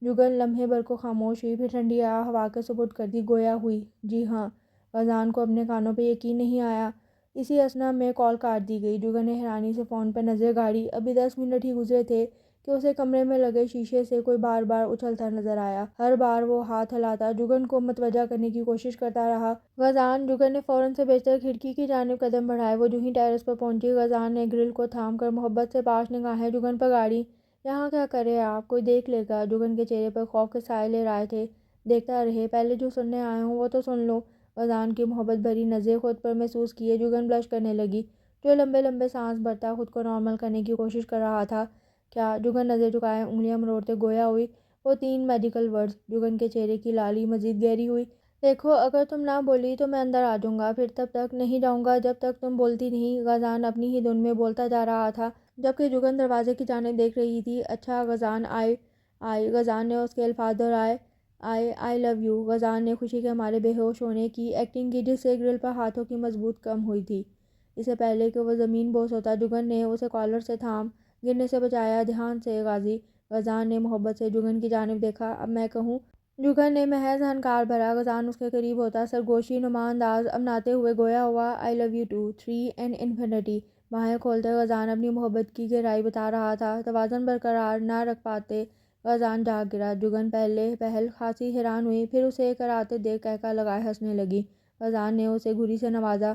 جگن لمحے بھر کو خاموش ہوئی، پھر ٹھنڈی ہوا کے سپرد کر دی گویا ہوئی۔ جی ہاں۔ غزان کو اپنے کانوں پہ یقین نہیں آیا۔ اسی اثنا میں کال کاٹ دی گئی۔ جگن نے حیرانی سے فون پر نظر گاڑی، ابھی 10 منٹ ہی گزرے تھے کہ اسے کمرے میں لگے شیشے سے کوئی بار بار اچھلتا نظر آیا۔ ہر بار وہ ہاتھ ہلاتا، جگن کو متوجہ کرنے کی کوشش کرتا رہا۔ غزان! جگن نے فوراً سے بیشتر کھڑکی کی جانب قدم بڑھائے۔ وہ جو ہی ٹیرس پر پہنچی، غزان نے گرل کو تھام کر محبت سے پاش نگاہیں جگن پر گاڑی۔ یہاں کیا کر رہے آپ، کوئی دیکھ لے گا؟ جگن کے چہرے پر خوف کے سائے لہرائے تھے۔ دیکھتا رہے، پہلے جو سننے آیا ہوں وہ تو سن لوں۔ غزان کی محبت بھری نظریں خود پر محسوس کیے جگن بلش کرنے لگی، جو لمبے لمبے سانس بھرتا خود کو نارمل کرنے کی کوشش کر رہا تھا۔ کیا؟ جگن نظر جھکائے انگلیاں مروڑتے گویا ہوئی۔ وہ 3 میڈیکل ورڈز۔ جگن کے چہرے کی لالی مزید گہری ہوئی۔ دیکھو، اگر تم نہ بولی تو میں اندر آ جاؤں گا، پھر تب تک نہیں جاؤں گا جب تک تم بولتی نہیں۔ غزان اپنی ہی دھن میں بولتا جا رہا تھا جبکہ جگن دروازے کی جانب دیکھ رہی تھی۔ اچھا غزان آئی۔ غزان نے اس کے الفاظ دہرائے۔ آئی لو یو۔ غزان نے خوشی کے مارے بے ہوش ہونے کی ایکٹنگ کی جس سے گرل پر ہاتھوں کی مضبوط کم ہوئی تھی۔ اس سے پہلے کہ وہ زمین بوس ہوتا جگن نے اسے کالر سے تھام گرنے سے بچایا۔ دھیان سے غازی۔ غزان نے محبت سے جگن کی جانب دیکھا۔ اب میں کہوں؟ جگن نے محض ہنکار بھرا۔ غزان اس کے قریب ہوتا سرگوشی نما انداز اپناتے ہوئے گویا ہوا I love you to 3 and infinity. باہیں کھولتے غزان اپنی محبت کی گہرائی بتا رہا تھا۔ توازن برقرار نہ رکھ پاتے غزان جاگ گرا۔ جگن پہل خاصی حیران ہوئی، پھر اسے کراتے دیکھ قہقہ لگائے ہنسنے لگی۔ غزان نے اسے گھڑی سے نوازا۔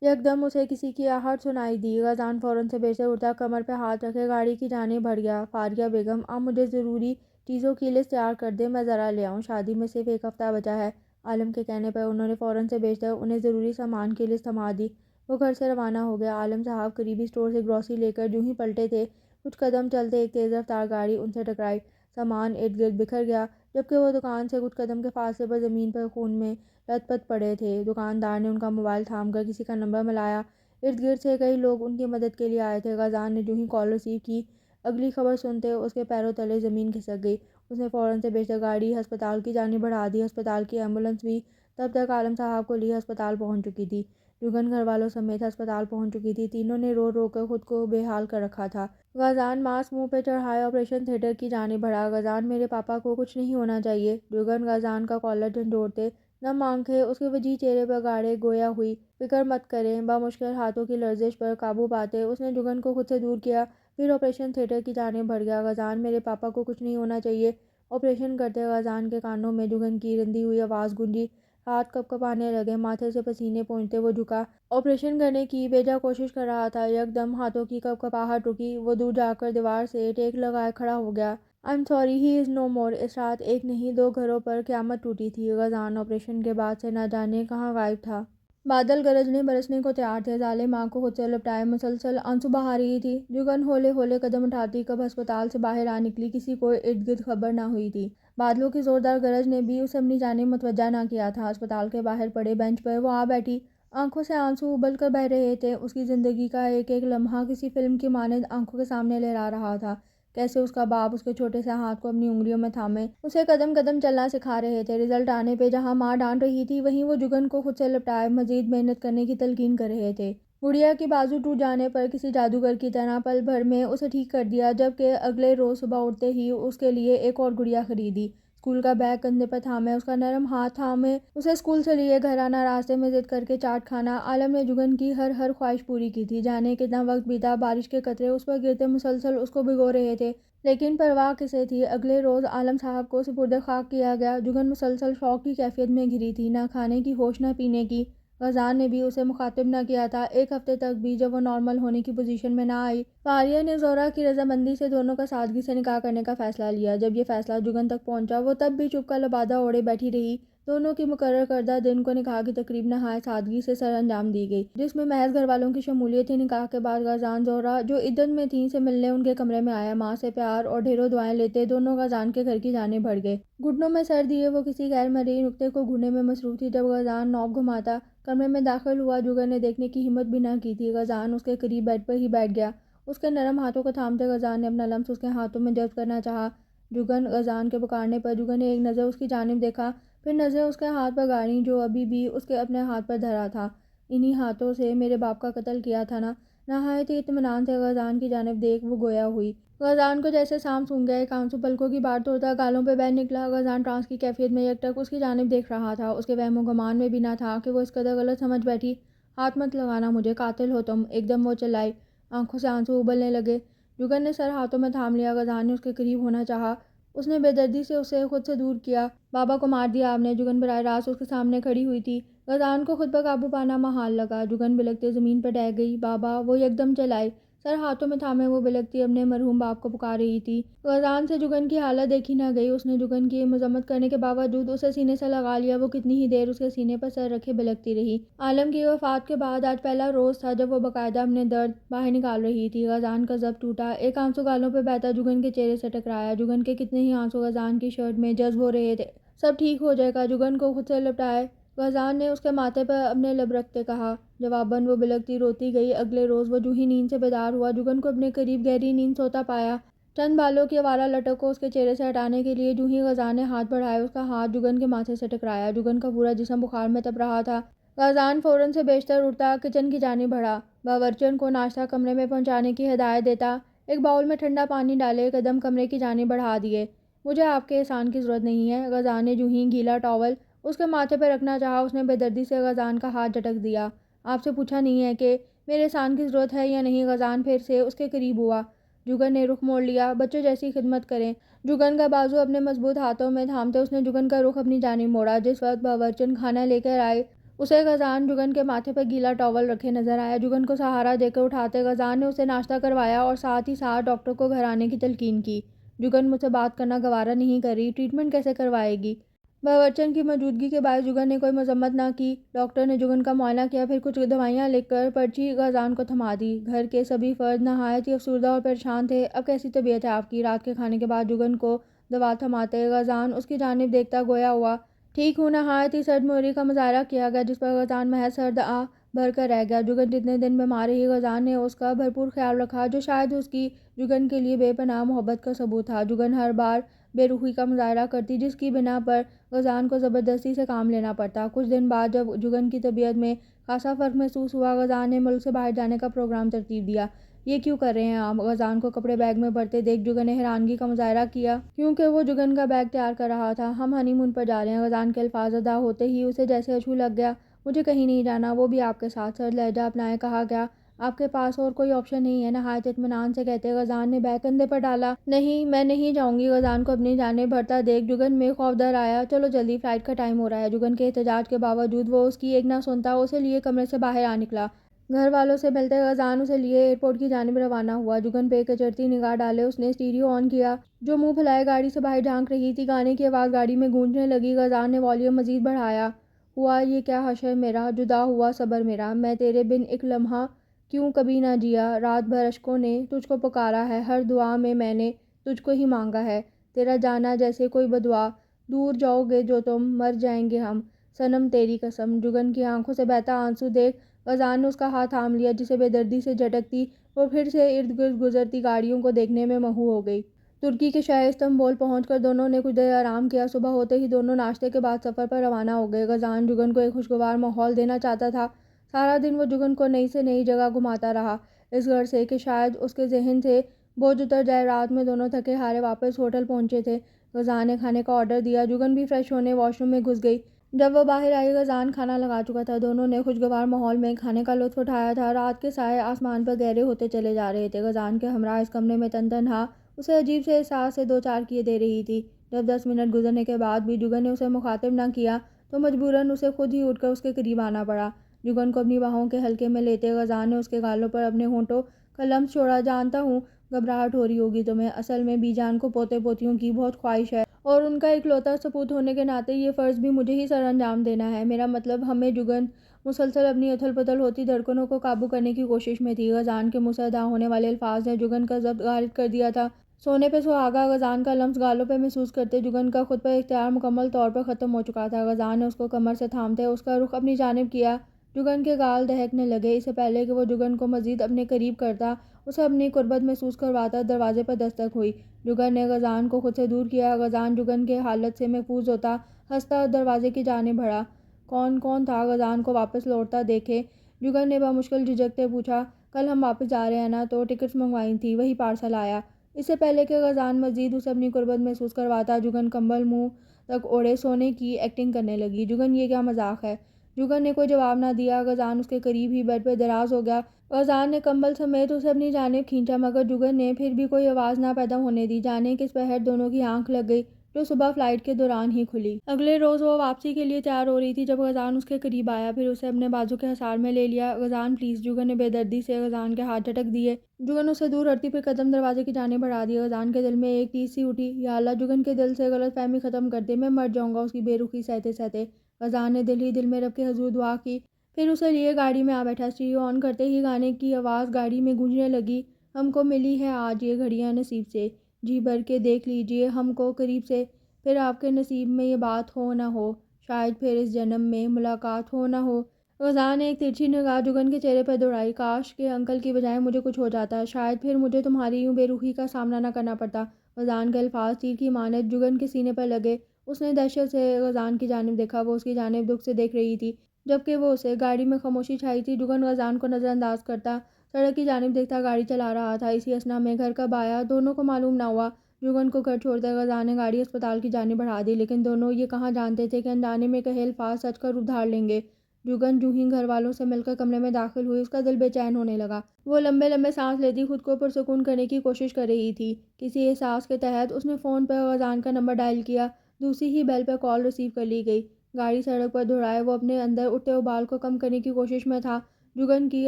یکدم اسے کسی کی آہٹ سنائی دی۔ غزان فوراً سے بے سے اٹھا کمر پہ ہاتھ رکھے گاڑی کی جانب بڑھ گیا۔ فاریہ بیگم، آپ مجھے ضروری چیزوں کی لسٹ تیار کر دیں، میں ذرا لے آؤں، شادی میں صرف ایک ہفتہ بچا ہے۔ عالم کے کہنے پر انہوں نے فوراً سے بیشتر انہیں ضروری سامان کی لسٹ تھما دی۔ وہ گھر سے روانہ ہو گیا۔ عالم صاحب قریبی اسٹور سے گروسری لے کر جوں ہی پلٹے تھے، کچھ قدم چلتے ایک تیز رفتار گاڑی ان سے ٹکرائی۔ سامان ارد گرد بکھر گیا، جبکہ وہ دکان سے کچھ قدم کے فاصلے پر زمین پر خون میں لت پت پڑے تھے۔ دکاندار نے ان کا موبائل تھام کر کسی کا نمبر ملایا۔ ارد گرد سے کئی لوگ ان کی مدد کے لیے آئے تھے۔ غزان نے جوں ہی کال ریسیو کی، اگلی خبر سنتے اس کے پیروں تلے زمین کھسک گئی۔ اس نے فوراً سے بیشتر گاڑی ہسپتال کی جانب بڑھا دی۔ ہسپتال کی ایمبولینس بھی تب تک عالم صاحب کو لیے ہسپتال پہنچ چکی تھی۔ جگن گھر والوں سمیت ہسپتال پہنچ چکی تھی۔ تینوں نے رو رو کر خود کو بے حال کر رکھا تھا۔ غزان ماسک منہ پہ چڑھائے آپریشن تھیٹر کی جانب بڑھا۔ غزان، میرے پاپا کو کچھ نہیں ہونا چاہیے۔ جگن غزان کا کالر جھنجھوڑتے نم آنکھیں اس کے وجیح چہرے پر گاڑے گویا ہوئی، فکر مت کریں۔ بامشکل ہاتھوں کی لرزش پر قابو پاتے اس نے جگن کو خود سے دور کیا، پھر آپریشن تھیٹر کی جانب بڑھ گیا۔ غزان، میرے پاپا کو کچھ نہیں ہونا چاہیے۔ آپریشن کرتے غزان کے کانوں میں جگن کی رندی ہوئی آواز گونجی۔ ہاتھ کپ کپانے لگے، ماتھے سے پسینے پہنچتے وہ جھکا، آپریشن کرنے کی بے جا کوشش کر رہا تھا۔ یکدم ہاتھوں کی کپ کپاہٹ رکی، وہ دور جا کر دیوار سے ٹیک لگائے کھڑا ہو گیا۔ I'm sorry, he is no more۔ اس رات ایک نہیں دو گھروں پر قیامت ٹوٹی تھی۔ غزان آپریشن کے بعد سے نہ جانے کہاں غائب تھا۔ بادل گرجنے برسنے کو تیار تھے۔ ظالم آنکھ کو خود سے لپٹائے مسلسل آنسو بہا رہی تھی۔ جگن ہولے ہولے قدم اٹھاتی کب ہسپتال سے باہر آ نکلی، کسی کو ارد گرد خبر نہ ہوئی تھی۔ بادلوں کی زوردار گرج نے بھی اسے اپنی جانب متوجہ نہ کیا تھا۔ ہسپتال کے باہر پڑے بینچ پر وہ آ بیٹھی، آنکھوں سے آنسو ابل کر بہہ رہے تھے۔ اس کی زندگی کا ایک ایک لمحہ کسی فلم کی مانند آنکھوں کے سامنے لہرا رہا تھا۔ کیسے اس کا باپ اس کے چھوٹے سے ہاتھ کو اپنی انگلیوں میں تھامے اسے قدم قدم چلنا سکھا رہے تھے۔ رزلٹ آنے پہ جہاں ماں ڈانٹ رہی تھی، وہیں وہ جگن کو خود سے لپٹائے مزید محنت کرنے کی تلقین کر رہے تھے۔ گڑیا کی بازو ٹوٹ جانے پر کسی جادوگر کی طرح پل بھر میں اسے ٹھیک کر دیا، جبکہ اگلے روز صبح اٹھتے ہی اس کے لیے ایک اور گڑیا خریدی۔ اسکول کا بیگ کندھے پر تھامے اس کا نرم ہاتھ تھامے اسے اسکول سے لیے گھر آنا، راستے میں ضد کر کے چاٹ کھانا۔ عالم نے جگن کی ہر خواہش پوری کی تھی۔ جانے کتنا وقت بیتا، بارش کے قطرے اس پر گرتے مسلسل اس کو بھگو رہے تھے، لیکن پرواہ کسے تھی۔ اگلے روز عالم صاحب کو سپرد خاک کیا گیا۔ جگن مسلسل شوق کی کیفیت میں گھری تھی، نہ کھانے کی ہوش نہ پینے کی۔ غزان نے بھی اسے مخاطب نہ کیا تھا۔ ایک ہفتے تک بھی جب وہ نارمل ہونے کی پوزیشن میں نہ آئی، فاریہ نے زہرہ کی رضامندی سے دونوں کا سادگی سے نکاح کرنے کا فیصلہ لیا۔ جب یہ فیصلہ جگن تک پہنچا، وہ تب بھی چپ کا لبادہ اوڑھے بیٹھی رہی۔ دونوں کی مقرر کردہ دن کو نکاح کی تقریب نہایت سادگی سے سر انجام دی گئی، جس میں محض گھر والوں کی شمولیت تھی۔ نکاح کے بعد غزان زہرہ جو عدت میں تھیں سے ملنے ان کے کمرے میں آیا۔ ماں سے پیار اور ڈھیروں دعائیں لیتے دونوں غزان کے گھر کی جانب بڑھ گئے۔ گھٹنوں میں سر دیے وہ کسی غیر مرئی نکتے کو گھوننے میں مصروف تھی۔ جب غزان نوب گھماتا کمرے میں داخل ہوا، جگن نے دیکھنے کی ہمت بھی نہ کی تھی۔ غزان اس کے قریب بیڈ پر ہی بیٹھ گیا۔ اس کے نرم ہاتھوں کو تھامتے غزان نے اپنا لمس اس کے ہاتھوں میں جذب کرنا چاہا۔ جگن غزان کے پکارنے پر جگن نے ایک نظر اس کی جانب دیکھا، پھر نظریں اس کے ہاتھ پر گاڑیں جو ابھی بھی اس کے اپنے ہاتھ پر دھرا تھا۔ انہی ہاتھوں سے میرے باپ کا قتل کیا تھا نا؟ نہایت ہی اطمینان سے غزان کی جانب دیکھ وہ گویا ہوئی۔ غزان کو جیسے سانپ سونگھ گیا، ایک آنسو پلکوں کی بات توڑتا گالوں پہ بہہ نکلا۔ غزان ٹرانس کی کیفیت میں یک ٹک اس کی جانب دیکھ رہا تھا۔ اس کے وہم و گمان میں بھی نہ تھا کہ وہ اس قدر غلط سمجھ بیٹھی۔ ہاتھ مت لگانا مجھے، قاتل ہو تم! ایک دم وہ چلائی۔ آنکھوں سے آنسو ابلنے لگے۔ جگن نے سر ہاتھوں میں تھام لیا۔ غزان نے اس کے قریب ہونا چاہا، اس نے بے دردی سے اسے خود سے دور کیا۔ بابا کو مار دیا آپ نے؟ جگن براہ راست اس کے سامنے کھڑی ہوئی تھی۔ غزان کو خود پر قابو پانا محال لگا۔ جگن بلکتے زمین پر ڈہ گئی۔ بابا! وہ یکدم چلائی، سر ہاتھوں میں تھامے وہ بلکتی اپنے مرحوم باپ کو پکار رہی تھی۔ غزان سے جگن کی حالت دیکھی نہ گئی۔ اس نے جگن کی مذمت کرنے کے باوجود اسے سینے سے لگا لیا۔ وہ کتنی ہی دیر اس کے سینے پر سر رکھے بلکتی رہی۔ عالم کی وفات کے بعد آج پہلا روز تھا جب وہ باقاعدہ اپنے درد باہر نکال رہی تھی۔ غزان کا ضبط ٹوٹا، ایک آنسو گالوں پہ بہتا جگن کے چہرے سے ٹکرایا۔ جگن کے کتنے ہی آنسو غزان کی شرٹ میں جذب ہو رہے تھے۔ سب ٹھیک ہو جائے گا، جگن کو خود سے لپٹائے غزان نے اس کے ماتھے پر اپنے لب رکھتے کہا۔ جواباً وہ بلکتی روتی گئی۔ اگلے روز وہ جوں ہی نیند سے بیدار ہوا، جگن کو اپنے قریب گہری نیند سوتا پایا۔ چند بالوں کی آوارہ لٹک کو اس کے چہرے سے ہٹانے کے لیے جو ہی غزان نے ہاتھ بڑھایا، اس کا ہاتھ جگن کے ماتھے سے ٹکرایا۔ جگن کا پورا جسم بخار میں تپ رہا تھا۔ غزان فوراً سے بیشتر اٹھتا کچن کی جانب بڑھا، باورچن کو ناشتہ کمرے میں پہنچانے کی ہدایت دیتا۔ ایک باؤل میں ٹھنڈا پانی ڈالے قدم کمرے کی جانب بڑھا دیے۔ مجھے آپ کے احسان کی ضرورت نہیں ہے۔ غزان نے جو ہی گیلا ٹاول اس کے ماتھے پہ رکھنا چاہا، اس نے بے دردی سے غزان کا ہاتھ جھٹک دیا۔ آپ سے پوچھا نہیں ہے کہ میرے احسان کی ضرورت ہے یا نہیں؟ غزان پھر سے اس کے قریب ہوا۔ جگن نے رخ موڑ لیا۔ بچوں جیسی خدمت کریں۔ جگن کا بازو اپنے مضبوط ہاتھوں میں تھامتے اس نے جگن کا رخ اپنی جانب موڑا۔ جس وقت باورچن کھانا لے کر آئے، اسے غزان جگن کے ماتھے پر گیلا ٹاول رکھے نظر آیا۔ جگن کو سہارا دے کر اٹھاتے غزان نے اسے ناشتہ کروایا اور ساتھ ہی ساتھ ڈاکٹر کو گھر آنے کی تلقین کی۔ جگن مجھ سے بات کرنا گوارا نہیں کر رہی، ٹریٹمنٹ کیسے کروائے گی؟ باورچن کی موجودگی کے باعث جگن نے کوئی مذمت نہ کی۔ ڈاکٹر نے جگن کا معائنہ کیا، پھر کچھ دوائیاں لکھ کر پرچی غزان کو تھما دی۔ گھر کے سبھی فرد نہایت ہی افسردہ اور پریشان تھے۔ اب کیسی طبیعت ہے آپ کی؟ رات کے کھانے کے بعد جگن کو دوا تھماتے غزان اس کی جانب دیکھتا گویا ہوا ٹھیک ہوں۔ نہایت ہی سرد موری کا مظاہرہ کیا گیا، جس پر غزان محض سرد آہ بھر کر رہ گیا۔ جگن جتنے دن بیمار رہی، غزان نے اس کا بھرپور خیال رکھا، جو شاید اس کی جگن کے لیے بے پناہ محبت کا ثبوت تھا۔ جگن ہر بار بے رخی کا مظاہرہ کرتی، جس کی بنا پر غزان کو زبردستی سے کام لینا پڑتا۔ کچھ دن بعد جب جگن کی طبیعت میں خاصا فرق محسوس ہوا، غزان نے ملک سے باہر جانے کا پروگرام ترتیب دیا۔ یہ کیوں کر رہے ہیں آپ؟ غزان کو کپڑے بیگ میں بھرتے دیکھ جگن نے حیرانگی کا مظاہرہ کیا، کیونکہ وہ جگن کا بیگ تیار کر رہا تھا۔ ہم ہنی مون پر جا رہے ہیں۔ غزان کے الفاظ ادا ہوتے ہی اسے جیسے اچھو لگ گیا۔ مجھے کہیں نہیں جانا، وہ بھی آپ کے ساتھ۔ سرد لہجہ اپنائے کہا گیا۔ آپ کے پاس اور کوئی آپشن نہیں ہے؟ نہایت اطمینان سے کہتے غزان نے بیگ کندھے پر ڈالا۔ نہیں، میں نہیں جاؤں گی۔ غزان کو اپنی جانب بڑھتا دیکھ جگن میں خوف ڈر آیا۔ چلو جلدی، فلائٹ کا ٹائم ہو رہا ہے۔ جگن کے احتجاج کے باوجود وہ اس کی ایک نہ سنتا، اسے لیے کمرے سے باہر آ نکلا۔ گھر والوں سے ملتے غزان اسے لیے ایئرپورٹ کی جانب روانہ ہوا۔ جگن پہ کچرتی نگاہ ڈالے اس نے اسٹیریو آن کیا، جو منہ پھلائے گاڑی سے باہر جھانک رہی تھی۔ گانے کی آواز گاڑی میں گونجنے لگی۔ غزان نے والیوم مزید بڑھایا۔ ہوا یہ کیا حشر میرا، جدا ہوا صبر میرا، میں تیرے بن ایک لمحہ کیوں کبھی نہ جیا۔ رات بھر اشکوں نے تجھ کو پکارا ہے، ہر دعا میں نے تجھ کو ہی مانگا ہے۔ تیرا جانا جیسے کوئی بدعا، دور جاؤ گے جو تم، مر جائیں گے ہم، صنم تیری قسم۔ جگن کی آنکھوں سے بہتا آنسو دیکھ غزان نے اس کا ہاتھ تھام لیا، جسے بے دردی سے جھٹکتی وہ پھر سے ارد گرد گزرتی گاڑیوں کو دیکھنے میں مہو ہو گئی۔ ترکی کے شہر استنبول پہنچ کر دونوں نے کچھ دیر آرام کیا۔ صبح ہوتے ہی دونوں ناشتے کے بعد سفر پر روانہ ہو گئے۔ غزان جگن کو ایک خوشگوار ماحول دینا چاہتا تھا۔ سارا دن وہ جگن کو نئی سے نئی جگہ گھماتا رہا، اس غرض سے کہ شاید اس کے ذہن سے بوجھ اتر جائے۔ رات میں دونوں تھکے ہارے واپس ہوٹل پہنچے تھے۔ غزان نے کھانے کا آرڈر دیا۔ جگن بھی فریش ہونے واش روم میں گھس گئی۔ جب وہ باہر آئی، غزان کھانا لگا چکا تھا۔ دونوں نے خوشگوار ماحول میں کھانے کا لطف اٹھایا تھا۔ رات کے سائے آسمان پر گہرے ہوتے چلے جا رہے تھے۔ غزان کے ہمراہ اس کمرے میں تن تنہا اسے عجیب سے احساس سے دو چار کیے دے رہی تھی۔ جب 10 منٹ گزرنے کے بعد بھی جگن نے اسے مخاطب نہ کیا تو مجبوراً اسے خود ہی اٹھ کر اس کے قریب آنا پڑا۔ جگن کو اپنی باہوں کے حلقے میں لیتے غزان نے اس کے گالوں پر اپنے ہونٹوں کا لمس چھوڑا۔ جانتا ہوں گھبراہٹ ہو رہی ہوگی تمہیں، اصل میں بی جان کو پوتے پوتیوں کی بہت خواہش ہے، اور ان کا اکلوتا سپوت ہونے کے ناطے یہ فرض بھی مجھے ہی سر انجام دینا ہے۔ میرا مطلب ہمیں جگن مسلسل اپنی اتھل پتھل ہوتی دھڑکنوں کو قابو کرنے کی کوشش میں تھی۔ غزان کے منہ سے ادا ہونے والے الفاظ نے جگن کا ضبط غارت کر دیا تھا۔ سونے پہ سہاگا غزان کا لمس گالوں پہ محسوس کرتے جگن کا خود پر اختیار مکمل طور پر ختم ہو چکا تھا۔ غزان نے اس کو کمر سے تھامتے اس کا رخ اپنی جانب کیا۔ جگن کے گال دہکنے لگے۔ اس سے پہلے کہ وہ جگن کو مزید اپنے قریب کرتا، اسے اپنی قربت محسوس کرواتا، دروازے پر دستک ہوئی۔ جگن نے غزان کو خود سے دور کیا۔ غزان جگن کے حالت سے محفوظ ہوتا ہنستا دروازے کی جانب بڑھا۔ کون تھا؟ غزان کو واپس لوٹتا دیکھے جگن نے بمشکل جھجکتے پوچھا۔ کل ہم واپس جا رہے ہیں نا، تو ٹکٹس منگوائی تھی، وہی پارسل آیا۔ اس سے پہلے کہ غزان مزید اسے اپنی قربت محسوس کرواتا، جگن کمبل منہ تک اوڑھے سونے کی ایکٹنگ کرنے لگی۔ جگن یہ کیا مذاق ہے؟ جگن نے کوئی جواب نہ دیا۔ غزان اس کے قریب ہی بیڈ پہ دراز ہو گیا۔ غزان نے کمبل سمیت اسے اپنی جانب کھینچا، مگر جگن نے پھر بھی کوئی آواز نہ پیدا ہونے دی۔ جانے کس پہر دونوں کی آنکھ لگ گئی، جو صبح فلائٹ کے دوران ہی کھلی۔ اگلے روز وہ واپسی کے لیے تیار ہو رہی تھی جب غزان اس کے قریب آیا، پھر اسے اپنے بازو کے حصار میں لے لیا۔ غزان پلیز۔ جگن نے بے دردی سے غزان کے ہاتھ جھٹک دیے۔ جگن اسے دور ہٹتی، پھر قدم دروازے کی جانب بڑھا دیے۔ غزان کے دل میں ایک تیز سی اٹھی، یا اللہ جگن کے دل سے غلط فہمی ختم کر دے، میں مر جاؤں گا اس کی بے رخی سہتے سہتے۔ غزان نے دل ہی دل میں رب کے حضور دعا کی، پھر اسے لیے گاڑی میں آ بیٹھا۔ اسٹیریو آن کرتے ہی گانے کی آواز گاڑی میں گونجنے لگی۔ ہم کو ملی ہے آج یہ گھڑیاں نصیب سے، جی بھر کے دیکھ لیجئے ہم کو قریب سے، پھر آپ کے نصیب میں یہ بات ہو نہ ہو، شاید پھر اس جنم میں ملاقات ہو نہ ہو۔ غزال نے ایک ترچھی نگاہ جگن کے چہرے پر دوڑائی۔ کاش کہ انکل کی بجائے مجھے کچھ ہو جاتا، شاید پھر مجھے تمہاری یوں بے رخی کا سامنا نہ کرنا پڑتا۔ غزال کے الفاظ تیر کی مانند جگن کے سینے پر لگے۔ اس نے دہشت سے غزال کی جانب دیکھا، وہ اس کی جانب دکھ سے دیکھ رہی تھی جبکہ وہ اسے۔ گاڑی میں خاموشی چھائی تھی۔ جگن غزال کو نظر انداز کرتا سڑک کی جانب دیکھتا گاڑی چلا رہا تھا۔ اسی اثنا میں گھر کب آیا دونوں کو معلوم نہ ہوا۔ جگن کو گھر چھوڑ کر غزال نے گاڑی ہسپتال کی جانب بڑھا دی، لیکن دونوں یہ کہاں جانتے تھے کہ انجانے میں کہے الفاظ سچ کا روپ دھار لیں گے۔ جگن جو ہی گھر والوں سے مل کر کمرے میں داخل ہوئی، اس کا دل بے چین ہونے لگا۔ وہ لمبے لمبے سانس لیتی خود کو پرسکون کرنے کی کوشش کر رہی تھی۔ کسی احساس کے تحت اس نے فون پر غزال کا نمبر ڈائل کیا۔ دوسری ہی بیل پر کال ریسیو کر لی گئی۔ گاڑی سڑک پر دوڑائے وہ اپنے اندر اٹھتے ابال کو کم کرنے کی کوشش میں تھا۔ جگن کی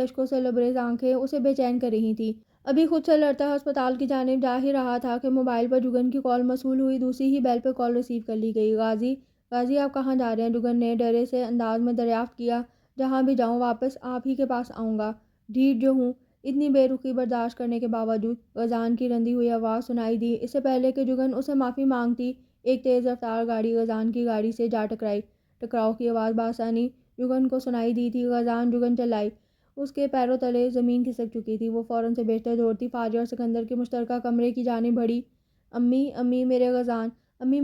اشکوں سے لبریز آنکھیں اسے بے چین کر رہی تھیں۔ ابھی خود سے لڑتا ہسپتال کی جانب جا ہی رہا تھا کہ موبائل پر جگن کی کال موصول ہوئی۔ دوسری ہی بیل پر کال ریسیو کر لی گئی۔ غازی آپ کہاں جا رہے ہیں؟ جگن نے ڈرے سے انداز میں دریافت کیا۔ جہاں بھی جاؤں واپس آپ ہی کے پاس آؤں گا، ڈھیٹ جو ہوں۔ اتنی بے رخی برداشت کرنے کے باوجود غزال کی رندی ہوئی آواز سنائی دی۔ اس سے پہلے کہ جگن اسے معافی مانگتی، ایک تیز رفتار گاڑی غزال کی گاڑی سے جا ٹکرائی۔ ٹکراؤ کی آواز بآسانی جگن کو سنائی دی تھی۔ غزال جگن چلائی، اس کے پیروں تلے زمین کھسک چکی تھی۔ وہ فوراً سے بیشتر دوڑتی فاریہ اور سکندر کے مشترکہ کمرے کی جانب بڑھی۔ امی